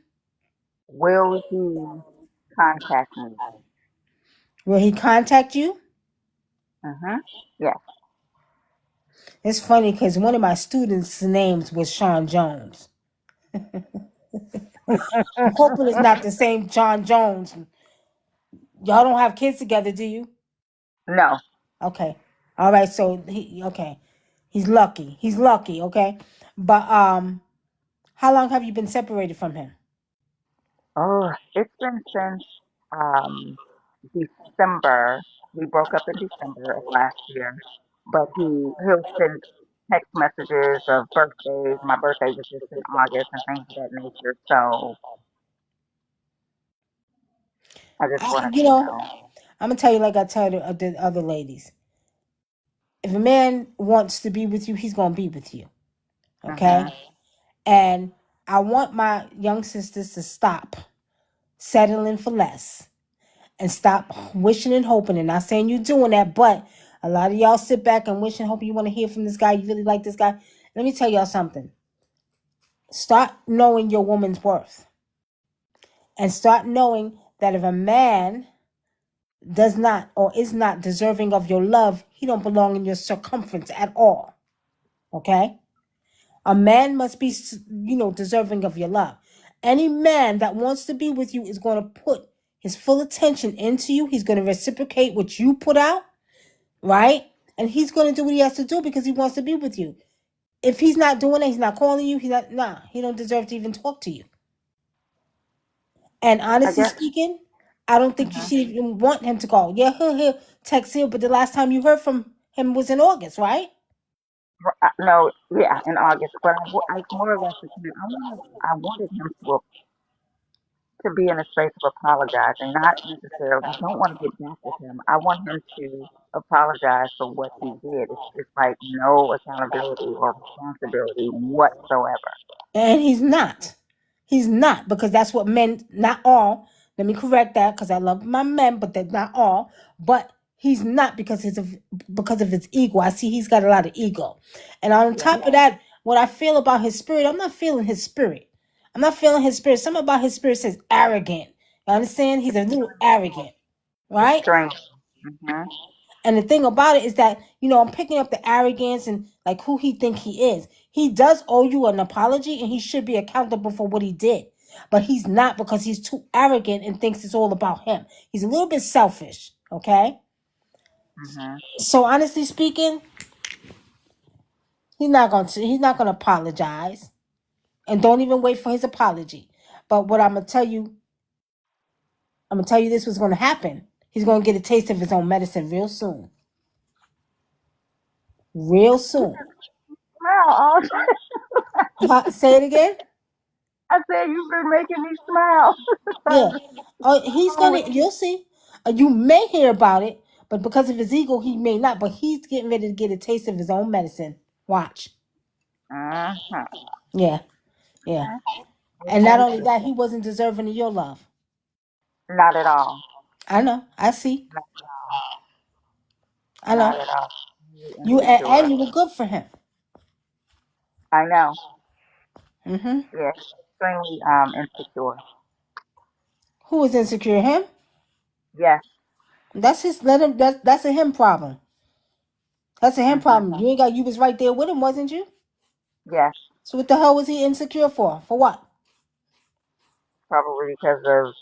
S3: Will he contact me?
S1: Will he contact you?
S3: Hmm. Yes.
S1: It's funny because one of my students' names was Sean Jones. I'm hoping it's not the same Sean Jones. Y'all don't have kids together, do you?
S3: No.
S1: Okay. All right. So okay. He's lucky. He's lucky. Okay. But how long have you been separated from him?
S3: Oh, it's been since um December. We broke up in December of last year, but he'll send text messages of birthdays. My birthday was just in August and things of that nature. So I just wanted
S1: You
S3: to
S1: know,
S3: know.
S1: I'm gonna tell you like I tell the other ladies. If a man wants to be with you, he's gonna be with you. Okay,
S3: Mhm.
S1: and I want my young sisters to stop settling for less and stop wishing and hoping. And not saying you're doing that, but a lot of y'all sit back and wish and hoping you want to hear from this guy. You really like this guy. Let me tell y'all something. Start knowing your woman's worth and start knowing that if a man does not or is not deserving of your love, he don't belong in your circumference at all. Okay? A man must be, deserving of your love. Any man that wants to be with you is going to put his full attention into you. He's going to reciprocate what you put out, right? And he's going to do what he has to do because he wants to be with you. If he's not doing it, he's not calling you, he don't deserve to even talk to you. And
S3: I
S1: honestly
S3: guess.
S1: speaking, I don't think you
S3: Mhm.
S1: should even want him to call. Yeah, he'll text you, but the last time you heard from him was in August, right?
S3: No, yeah, in August. But I more or less the time. I wanted him to be in a space of apologizing, not necessarily. I don't want to get back with him. I want him to apologize for what he did. It's like no accountability or responsibility whatsoever.
S1: And he's not. He's not because that's what men, not all. Let me correct that because I love my men, but they're not all. But he's not because of his ego. I see he's got a lot of ego. And on
S3: Yeah.
S1: top of that, what I feel about his spirit, I'm not feeling his spirit. I'm not feeling his spirit. Something about his spirit says arrogant. You understand? He's a little arrogant, right?
S3: Extreme. Mhm.
S1: And the thing about it is that, I'm picking up the arrogance and like who he think he is. He does owe you an apology and he should be accountable for what he did. But he's not because he's too arrogant and thinks it's all about him. He's a little bit selfish, okay?
S3: Mhm.
S1: So honestly speaking, he's not gonna apologize. And don't even wait for his apology. But what I'm gonna tell you this was gonna happen. He's gonna get a taste of his own medicine real soon. Real soon.
S3: Smile all day.
S1: Say it again.
S3: I said you've been making me smile.
S1: Yeah.
S3: Trying to
S1: He's
S3: go
S1: gonna.
S3: with
S1: You'll see. You may hear about it, but because of his ego, he may not. But he's getting ready to get a taste of his own medicine. Watch.
S3: Mhm.
S1: Yeah. Yeah.
S3: Okay. Well,
S1: And not
S3: thank
S1: only
S3: you.
S1: that, he wasn't deserving of your love.
S3: Not at all.
S1: I know. I see.
S3: Not at all.
S1: I know.
S3: Not at all. Really
S1: You and
S3: insecure.
S1: you were good for him.
S3: I know.
S1: Mm-hmm.
S3: Yeah. Extremely insecure.
S1: Who was insecure? Him.
S3: Yes.
S1: That's his. Let him. That's a him problem. That's a him
S3: Mhm.
S1: problem. You ain't got. You was right there with him, wasn't you?
S3: Yes.
S1: So what the hell was he insecure for? For what?
S3: Probably because of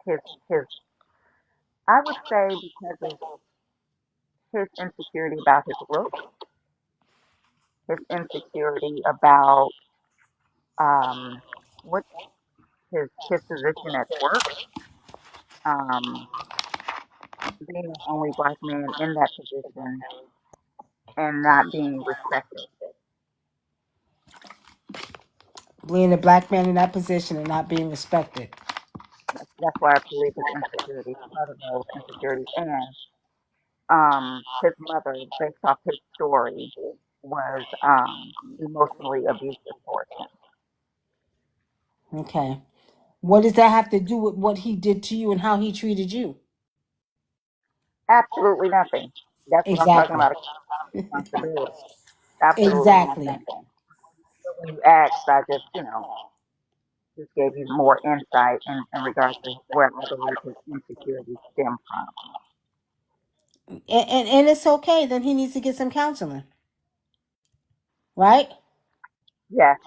S3: his his. I would say because of his insecurity about his looks, his insecurity about um what his position at work, um being the only black man in that position and not being respected.
S1: Being a black man in that position and not being respected.
S3: That's why I believe his insecurities, part of those insecurities, and his mother, based off his story, was emotionally abusive towards him.
S1: Okay. What does that have to do with what he did to you and how he treated you?
S3: Absolutely nothing. That's what I'm talking
S1: Exactly.
S3: about. Responsibility. Absolutely
S1: Exactly.
S3: nothing. But when you asked, I just, just gave you more insight in regards to where I believe his insecurities stem from.
S1: And it's okay. Then he needs to get some counseling, right?
S3: Yes,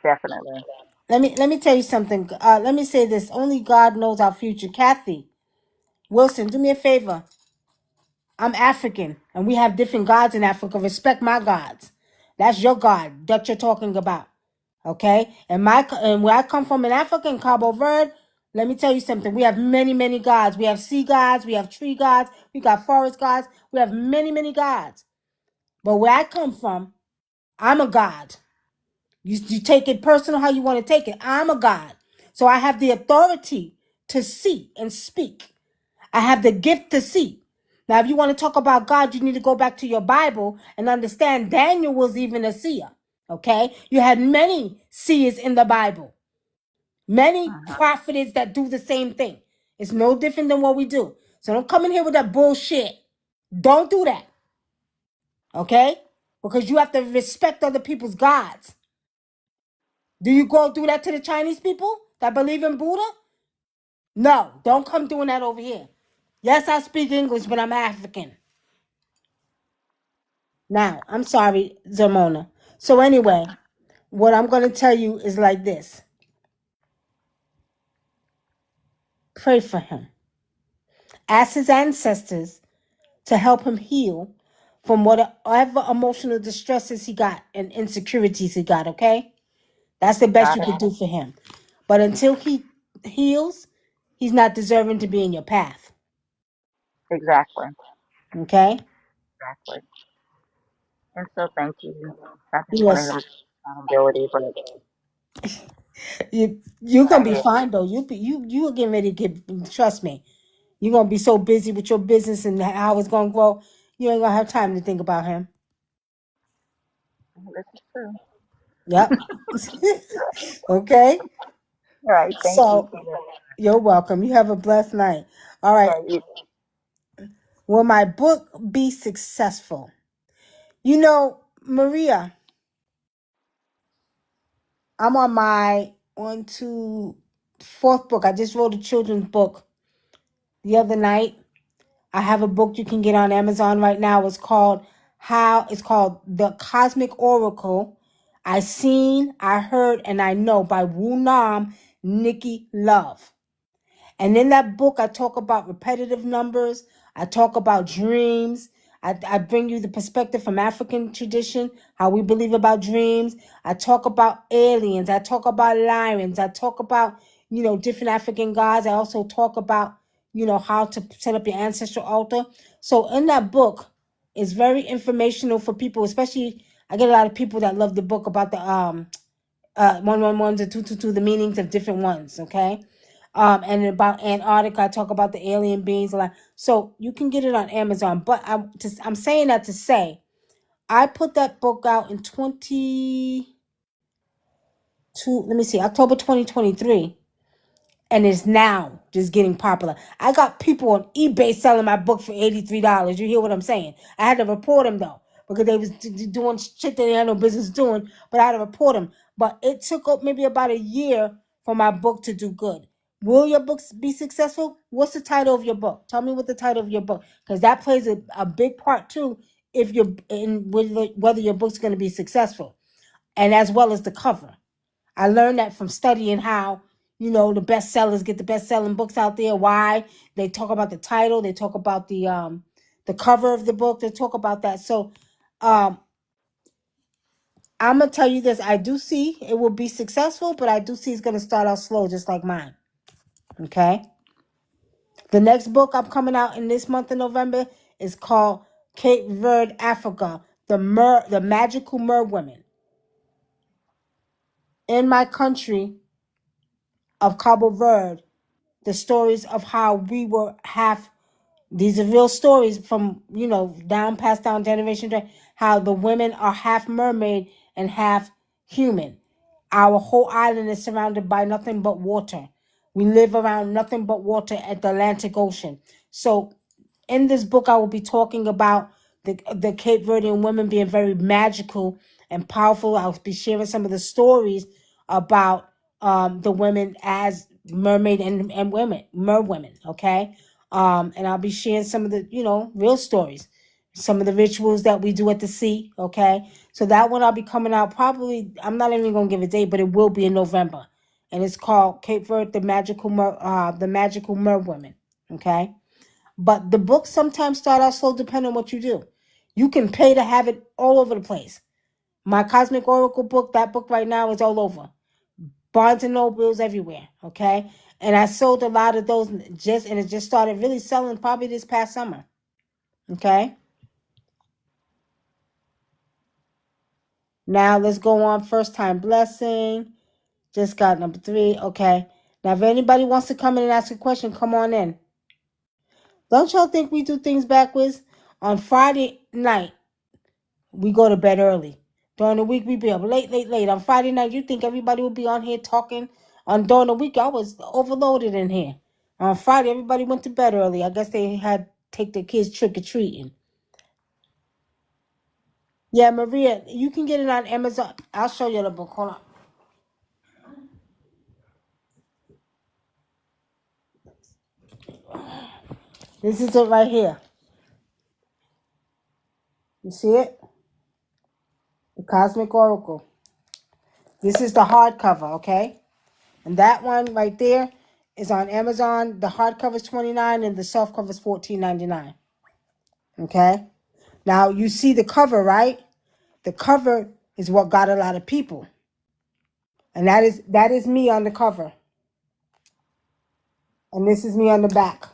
S3: definitely.
S1: Let me tell you something. Let me say this. Only God knows our future. Kathy Wilson, do me a favor. I'm African, and we have different gods in Africa. Respect my gods. That's your God that you're talking about. Okay? And where I come from in Africa, in Cabo Verde, Let me tell you something. We have many, many gods. We have sea gods. We have tree gods. We got forest gods. We have many, many gods. But where I come from, I'm a god. You take it personal how you want to take it. I'm a god. So I have the authority to see and speak. I have the gift to see. Now, if you want to talk about God, you need to go back to your Bible and understand Daniel was even a seer. Okay? You had many seers in the Bible. Many
S3: Uh-huh.
S1: prophets that do the same thing. It's no different than what we do. So don't come in here with that bullshit. Don't do that. Okay? Because you have to respect other people's gods. Do you go do that to the Chinese people that believe in Buddha? No, don't come doing that over here. Yes, I speak English, but I'm African. Now, I'm sorry, Zamona. So anyway, what I'm going to tell you is like this. Pray for him. Ask his ancestors to help him heal from whatever emotional distresses he got and insecurities he got, okay? That's the best
S3: Got
S1: you
S3: it.
S1: could do for him. But until he heals, he's not deserving to be in your path,
S3: Exactly.
S1: okay?
S3: Exactly. And so thank you. I just wanted
S1: Yes.
S3: him accountability, but
S1: You're gonna be
S3: I
S1: fine though. You are getting ready to get. Trust me, you're gonna be so busy with your business and how it's gonna grow. You ain't gonna have time to think about him.
S3: this is true.
S1: Yep. Okay.
S3: All right. Thank you.
S1: So you're welcome. You have a blessed night. All
S3: All
S1: right.
S3: right. You,
S1: Will my book be successful? You know, Maria, I'm on my one, two, fourth book. I just wrote a children's book the other night. I have a book you can get on Amazon right now. It's called The Cosmic Oracle. I Seen, I Heard, and I Know by Wunam Nikki Love. And in that book, I talk about repetitive numbers. I talk about dreams. I bring you the perspective from African tradition, how we believe about dreams. I talk about aliens. I talk about lions. I talk about, different African gods. I also talk about, how to set up your ancestral altar. So in that book, it's very informational for people, especially I get a lot of people that love the book about the 111 to 222, the meanings of different ones, okay? And about Antarctica, I talk about the alien beings a lot. So you can get it on Amazon. But I'm saying that to say, I put that book out in October 2023, and it's now just getting popular. I got people on eBay selling my book for $83. You hear what I'm saying? I had to report them though, because they was doing shit that they had no business doing, but I had to report them. But it took up maybe about a year for my book to do good. Will your books be successful? What's the title of your book? Tell me what the title of your book, because that plays a big part too, if you're in whether your book's going to be successful, and as well as the cover. I learned that from studying how, the bestsellers get the best-selling books out there. Why? They talk about the title, they talk about the cover of the book, they talk about that. So um I'm gonna tell you this. I do see it will be successful, but I do see it's gonna start out slow, just like mine. Okay. The next book I'm coming out in this month of November is called Cape Verde, Africa, the magical mer women. In my country of Cabo Verde, the stories of how we were half. These are real stories from, passed down generation to how the women are half mermaid and half human. Our whole island is surrounded by nothing but water. We live around nothing but water at the Atlantic Ocean. So in this book, I will be talking about the Cape Verdean women being very magical and powerful. I'll be sharing some of the stories about the women as mermaid and women, mer women, okay? And I'll be sharing some of the, real stories, some of the rituals that we do at the sea, okay? So that one I'll be coming out probably, I'm not even going to give a date, but it will be in November. And it's called Cape Verde, the Magical Mer Women, okay? But the books sometimes start out slow depending on what you do. You can pay to have it all over the place. My Cosmic Oracle book, that book right now is all over. Barnes and Nobles everywhere, okay? And I sold a lot of those and it just started really selling probably this past summer. Okay. Now let's go on first time blessing. Just got number 3. Okay. Now if anybody wants to come in and ask a question, come on in. Don't y'all think we do things backwards? On Friday night, we go to bed early. During the week, we be up late. On Friday night, you think everybody would be on here talking? During the week, I was overloaded in here. On Friday, everybody went to bed early. I guess they had to take their kids trick-or-treating. Yeah, Maria, you can get it on Amazon. I'll show you the book. Hold on. This is it right here. You see it? The Cosmic Oracle. This is the hardcover, okay? And that one right there is on Amazon. The hardcover is $29 and the softcover is $14.99. Okay? Now, you see the cover, right? The cover is what got a lot of people. And that is me on the cover. And this is me on the back.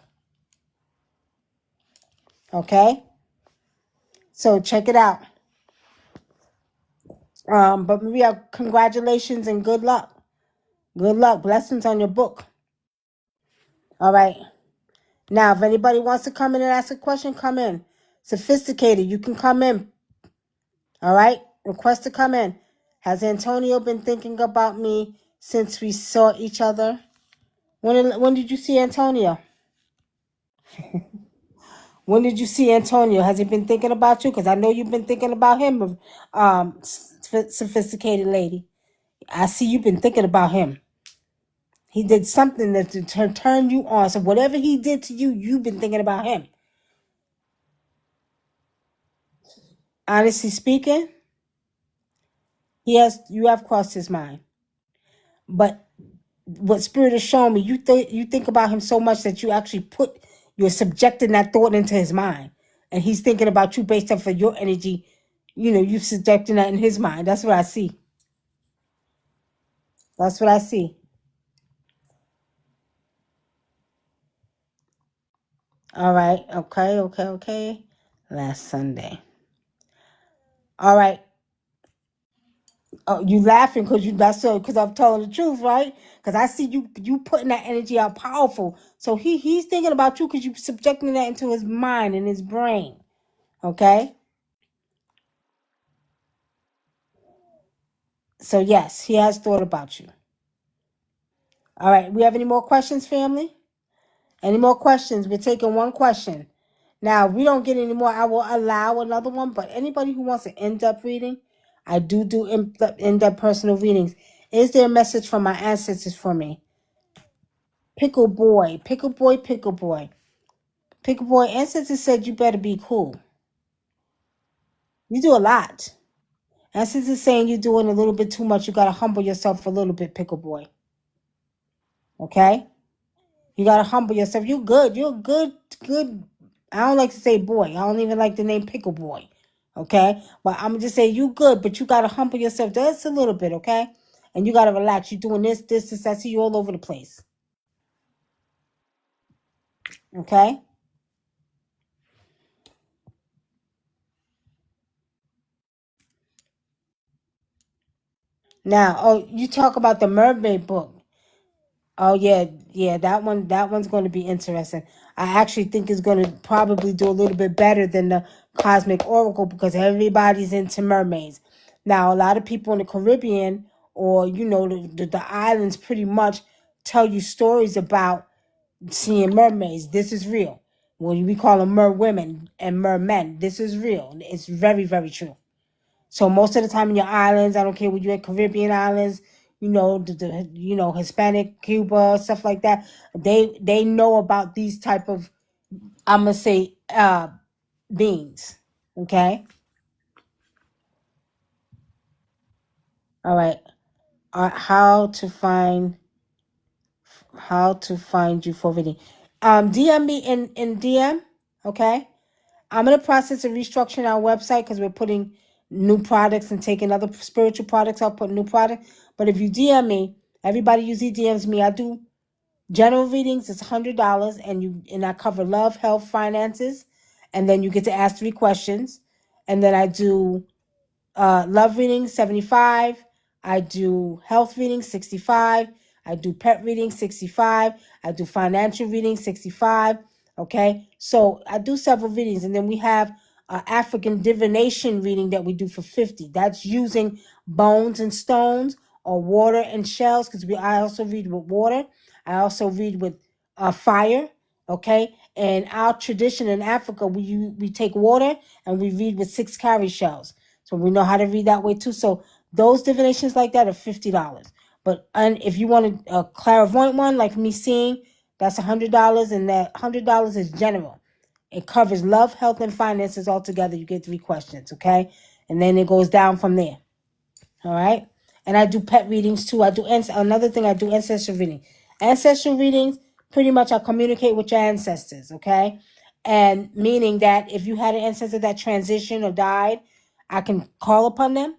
S1: Okay? So check it out. But Maria, congratulations and good luck. Good luck. Blessings on your book. All right. Now, if anybody wants to come in and ask a question, come in. Sophisticated, you can come in. All right? Request to come in. Has Antonio been thinking about me since we saw each other? When did you see Antonio? When did you see Antonio? Has he been thinking about you? Because I know you've been thinking about him, sophisticated lady. I see you've been thinking about him. He did something that to turn you on. So whatever he did to you, you've been thinking about him. Honestly speaking, you have crossed his mind. But what Spirit is showing me, you think about him so much that you're subjecting that thought into his mind. And he's thinking about you based off of your energy. You're subjecting that in his mind. That's what I see. That's what I see. All right. Okay. Last Sunday. All right. Oh, you laughing because I'm telling the truth, right? Because I see you putting that energy out powerful. So he's thinking about you because you subjecting that into his mind and his brain. Okay? So yes, he has thought about you. All right. We have any more questions, family? Any more questions? We're taking one question. Now, if we don't get any more, I will allow another one. But anybody who wants an in-depth reading, I do in-depth personal readings. Is there a message from my ancestors for me? Pickle boy. Ancestors said you better be cool. You do a lot. Ancestors saying you're doing a little bit too much. You got to humble yourself a little bit, pickle boy. Okay? You got to humble yourself. You're good. I don't like to say boy. I don't even like the name pickle boy. Okay? But I'm just saying you good, but you got to humble yourself just a little bit, okay? And you got to relax. You're doing this. I see you all over the place. Okay? Now, you talk about the mermaid book. Oh yeah, that one's going to be interesting. I actually think it's going to probably do a little bit better than the Cosmic Oracle because everybody's into mermaids. Now, a lot of people in the Caribbean or the islands pretty much tell you stories about seeing mermaids. This is real. When we call them merwomen and mermen, this is real. It's very, very true. So most of the time in your islands, I don't care where you're at, Caribbean islands, Hispanic, Cuba, stuff like that. They know about these type of, I'm gonna say, beings. Okay. All right. How to find you for reading? DM me in DM. Okay. I'm in the process of restructuring our website because we're putting new products and taking other spiritual products out, putting new products. But if you DM me, everybody usually DMs me. I do General readings is $100, and I cover love, health, finances, and then you get to ask 3 questions. And then I do love reading 75. I do health reading 65. I do pet reading 65. I do financial reading 65. Okay, so I do several readings, and then we have African divination reading that we do for 50. That's using bones and stones or water and shells, because I also read with water. I also read with fire. Okay, and our tradition in Africa, we take water and we read with 6 cowrie shells. So we know how to read that way too. So those divinations like that are $50. But if you want a clairvoyant one like me seeing, that's $100, and that $100 is general. It covers love, health, and finances all together. You get 3 questions, okay? And then it goes down from there. All right. And I do pet readings too. Another thing, I do ancestral reading. Ancestral readings, pretty much I communicate with your ancestors, okay? And meaning that if you had an ancestor that transitioned or died, I can call upon them.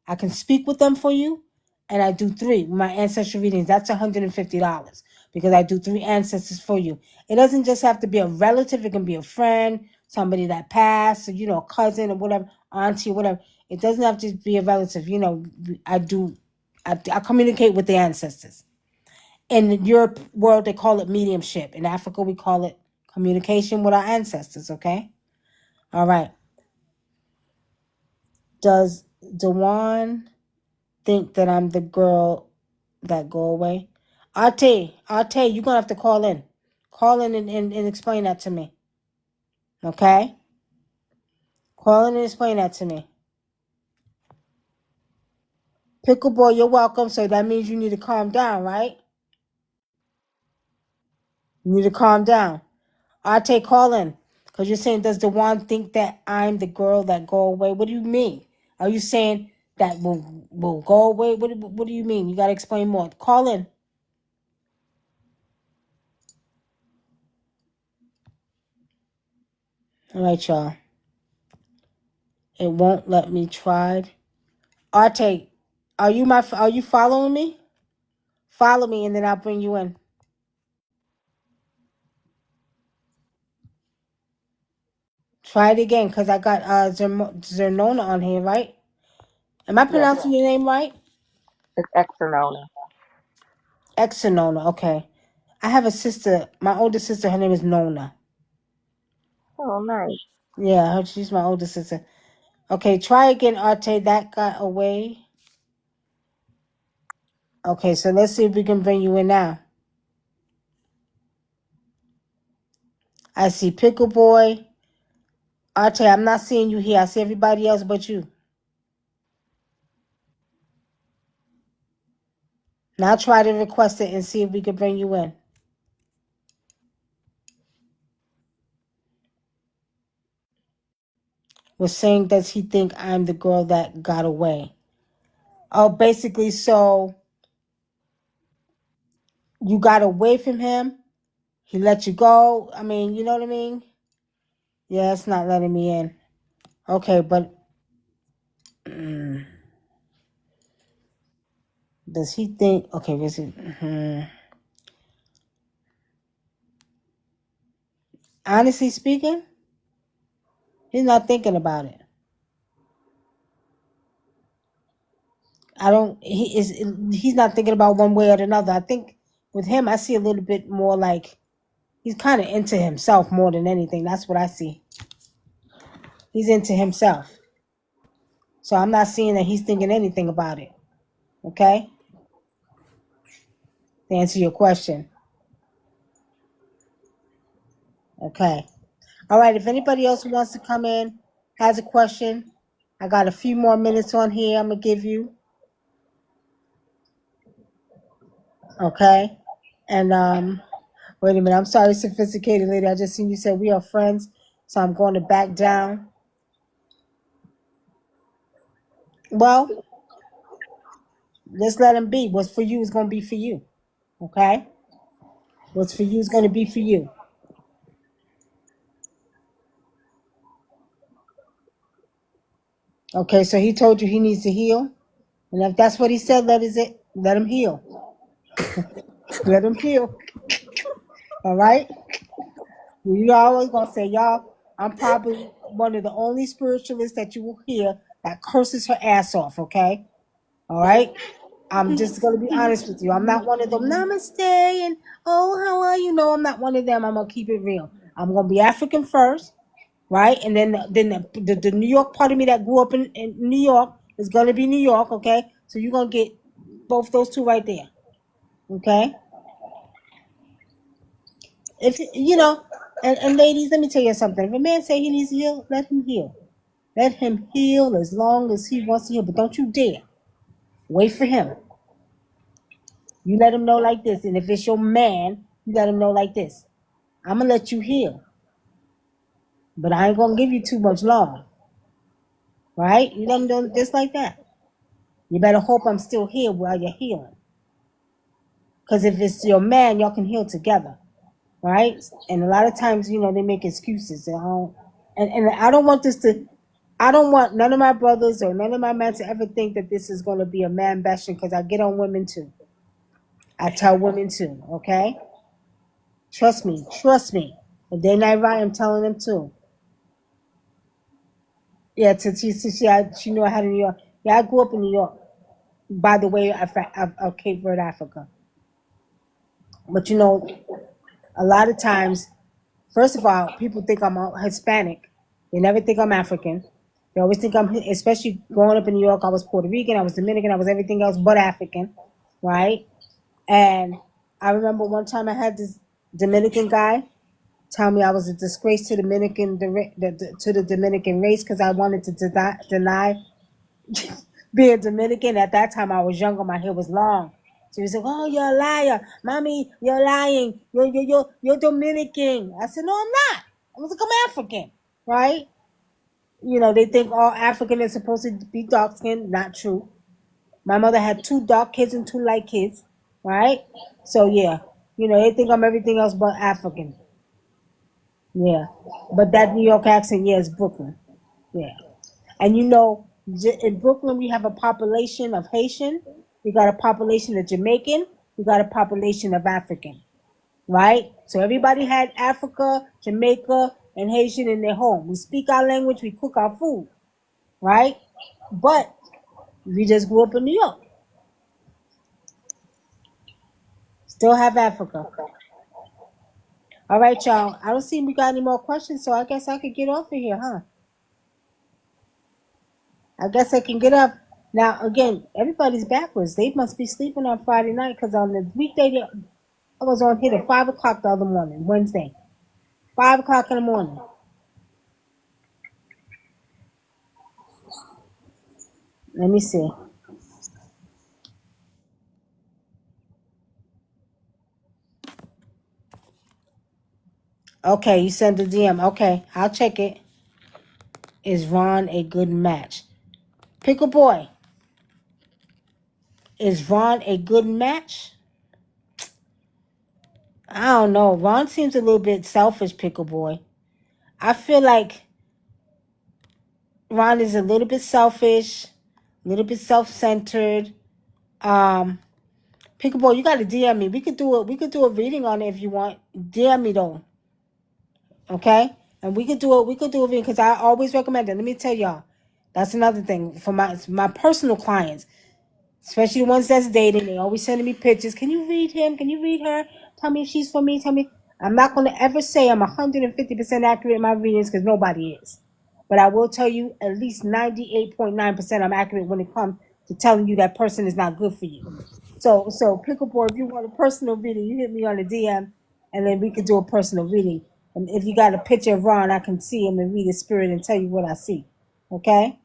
S1: I can speak with them for you. And I do 3 my ancestral readings. That's $150 because I do 3 ancestors for you. It doesn't just have to be a relative. It can be a friend, somebody that passed, or, a cousin or whatever, auntie or whatever. It doesn't have to be a relative. I communicate with the ancestors. In Europe world, they call it mediumship. In Africa, we call it communication with our ancestors, okay? All right. Does Dewan think that I'm the girl that go away? Arte, you're going to have to call in. Call in and explain that to me. Okay? Call in and explain that to me. Pickleball, you're welcome. So that means you need to calm down, right? You need to calm down. Arte, call in. Because you're saying, does the one think that I'm the girl that go away? What do you mean? Are you saying that will go away? What do you mean? You got to explain more. Call in. All right, y'all. It won't let me try. Arte, are you following me? Follow me, and then I'll bring you in. Try it again, because I got Zernona on here, right? Am I
S3: Yes,
S1: pronouncing your name right?
S3: it's Exernona.
S1: Exonona, okay. I have a sister, my older sister, her name is Nona.
S3: Oh, nice.
S1: Yeah, she's my older sister. Okay, try again, Arte. That got away. Okay, so let's see if we can bring you in now. I see Pickle Boy. Arte, I'm not seeing you here. I see everybody else but you. Now try to request it and see if we can bring you in. We're saying, does he think I'm the girl that got away? Oh, basically, so you got away from him. He let you go. I mean, you know what I mean? Yeah, it's not letting me in. Okay, but does he think? Okay, is it? Honestly speaking, he's not thinking about it. I don't. He's not thinking about one way or another. I think with him, I see a little bit more like he's kind of into himself more than anything. That's what I see. He's into himself. So I'm not seeing that he's thinking anything about it. Okay, to answer your question. Okay. All right. If anybody else wants to come in, has a question, I got a few more minutes on here. I'm gonna give you. Okay. And wait a minute. I'm sorry, sophisticated lady. I just seen you said we are friends, so I'm going to back down. Well, just let him be. What's for you is going to be for you. Okay? What's for you is going to be for you. Okay, so he told you he needs to heal. And if that's what he said, let him heal. Let them heal. All right? You always gonna say, y'all, I'm probably one of the only spiritualists that you will hear that curses her ass off, okay? All right? I'm just gonna be honest with you. I'm not one of them namaste and oh how are you? No, I'm not one of them. I'm gonna keep it real. I'm gonna be African first, right? And then the New York part of me that grew up in New York is gonna be New York, okay? So you're gonna get both those two right there. Okay? If you know, and ladies, let me tell you something. If a man say he needs to heal, let him heal. Let him heal as long as he wants to heal. But don't you dare wait for him. You let him know like this. And if it's your man, you let him know like this. I'm gonna let you heal. But I ain't gonna give you too much long. Right? You let him know just like that. You better hope I'm still here while you're healing. Because if it's your man, y'all can heal together. Right? And a lot of times, they make excuses. And I don't want this to I don't want none of my brothers or none of my men to ever think that this is going to be a man bashing because I get on women too. I tell women too, okay? Trust me, trust me. If they're not right, I'm telling them too. Yeah, she knew I had in New York. Yeah, I grew up in New York. By the way, of Cape Verde, Africa. But a lot of times, first of all, people think I'm Hispanic. They never think I'm African. They always think especially growing up in New York, I was Puerto Rican, I was Dominican, I was everything else but African, right? And I remember one time I had this Dominican guy tell me I was a disgrace to to the Dominican race because I wanted to deny being Dominican. At that time, I was younger, my hair was long. So he said, "Oh, you're a liar, mommy. You're lying. You're Dominican." I said, "No, I'm not. I'm African, right?" They think all African is supposed to be dark skinned. Not true. My mother had two dark kids and two light kids, right? So yeah, they think I'm everything else but African. Yeah, but that New York accent, yeah, is Brooklyn. Yeah, and in Brooklyn we have a population of Haitian, we got a population of Jamaican, we got a population of African, right? So everybody had Africa, Jamaica, and Haitian in their home. We speak our language, we cook our food, right? But we just grew up in New York. Still have Africa. All right, y'all. I don't see we got any more questions, so I guess I could get off of here, huh? I guess I can get up. Now, again, everybody's backwards. They must be sleeping on Friday night because on the weekday, I was on here at 5 o'clock the other morning, Wednesday. 5 o'clock in the morning. Let me see. Okay, you sent the DM. Okay, I'll check it. Is Ron a good match? Pickle Boy, is Ron a good match? I don't know. Ron seems a little bit selfish, Pickle Boy. I feel like Ron is a little bit selfish, a little bit self-centered. Um, Pickle Boy, you got to DM me. We could do it. We could do a reading on it if you want. DM me though, okay? And we could do it. We could do a reading because I always recommend it. Let me tell y'all, that's another thing for my personal clients. Especially the ones that's dating, they always sending me pictures. Can you read him? Can you read her? Tell me if she's for me. Tell me. I'm not going to ever say I'm 150% accurate in my readings because nobody is. But I will tell you at least 98.9% I'm accurate when it comes to telling you that person is not good for you. So Pickleball, if you want a personal reading, you hit me on the DM and then we can do a personal reading. And if you got a picture of Ron, I can see him and read his spirit and tell you what I see. Okay?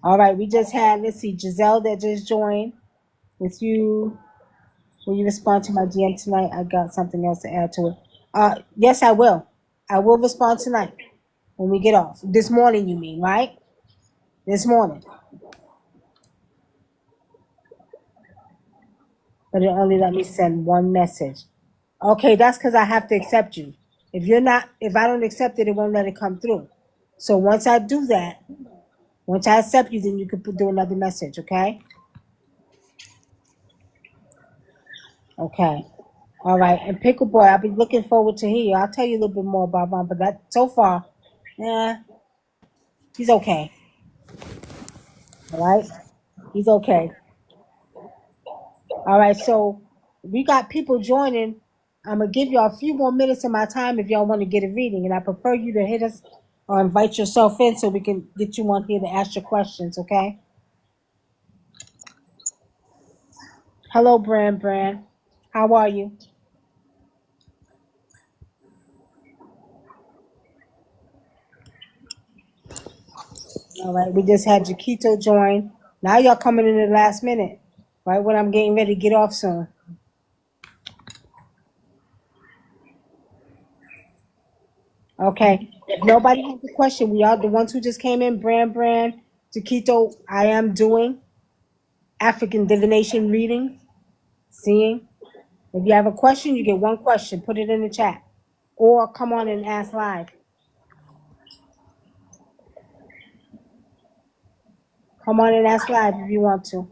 S1: All right, we just had, let's see, Giselle that just joined with you. Will you respond to my DM tonight? I got something else to add to it. Yes, I will. I will respond tonight when we get off. This morning, you mean, right? This morning. But it only let me send one message. Okay, that's because I have to accept you. If I don't accept it, it won't let it come through. So once I do that, once I accept you, then you can do another message, okay? Okay. All right. And Pickle Boy, I'll be looking forward to hear you. I'll tell you a little bit more about Ron, but that so far, yeah, he's okay. All right. He's okay. All right. So we got people joining. I'm gonna give y'all a few more minutes of my time if y'all want to get a reading, and I prefer you to hit us or invite yourself in so we can get you on here to ask your questions. Okay. Hello, Brand. How are you? All right. We just had Jaquito join. Now y'all coming in the last minute, right when I'm getting ready to get off soon. Okay. If nobody has a question, we are the ones who just came in. Brand, Jaquito. I am doing African divination reading, seeing. If you have a question, you get one question. Put it in the chat, or come on and ask live. Come on and ask live if you want to.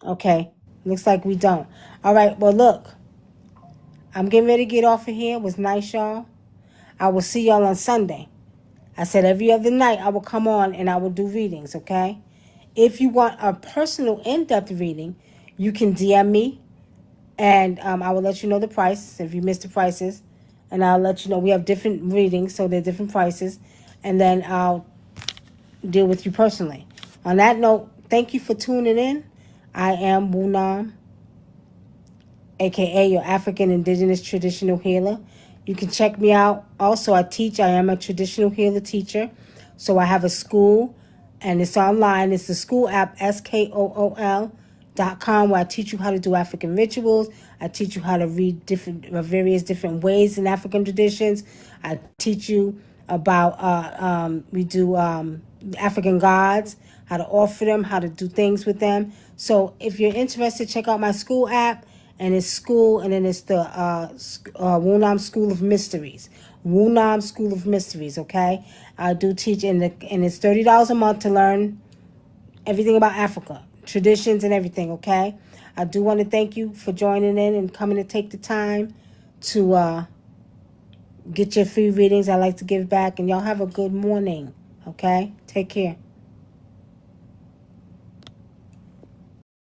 S1: Okay. Looks like we don't. All right. Well, look. I'm getting ready to get off of here. It was nice, y'all. I will see y'all on Sunday. I said every other night I will come on and I will do readings, okay? If you want a personal in-depth reading, you can DM me and I will let you know the price if you missed the prices. And I'll let you know we have different readings, so they're different prices. And then I'll deal with you personally. On that note, thank you for tuning in. I am Wunam, aka your African Indigenous Traditional Healer. You can check me out. Also, I am a traditional healer teacher. So I have a school and it's online. It's the school app, SKOOL.com, where I teach you how to do African rituals. I teach you how to read various different ways in African traditions. I teach you about, we do African gods, how to offer them, how to do things with them. So if you're interested, check out my school app. And it's school, and then it's the Wunam School of Mysteries. Wunam School of Mysteries, okay? I do teach, and it's $30 a month to learn everything about Africa, traditions and everything, okay? I do want to thank you for joining in and coming to take the time to get your free readings. I like to give back, and y'all have a good morning, okay? Take care.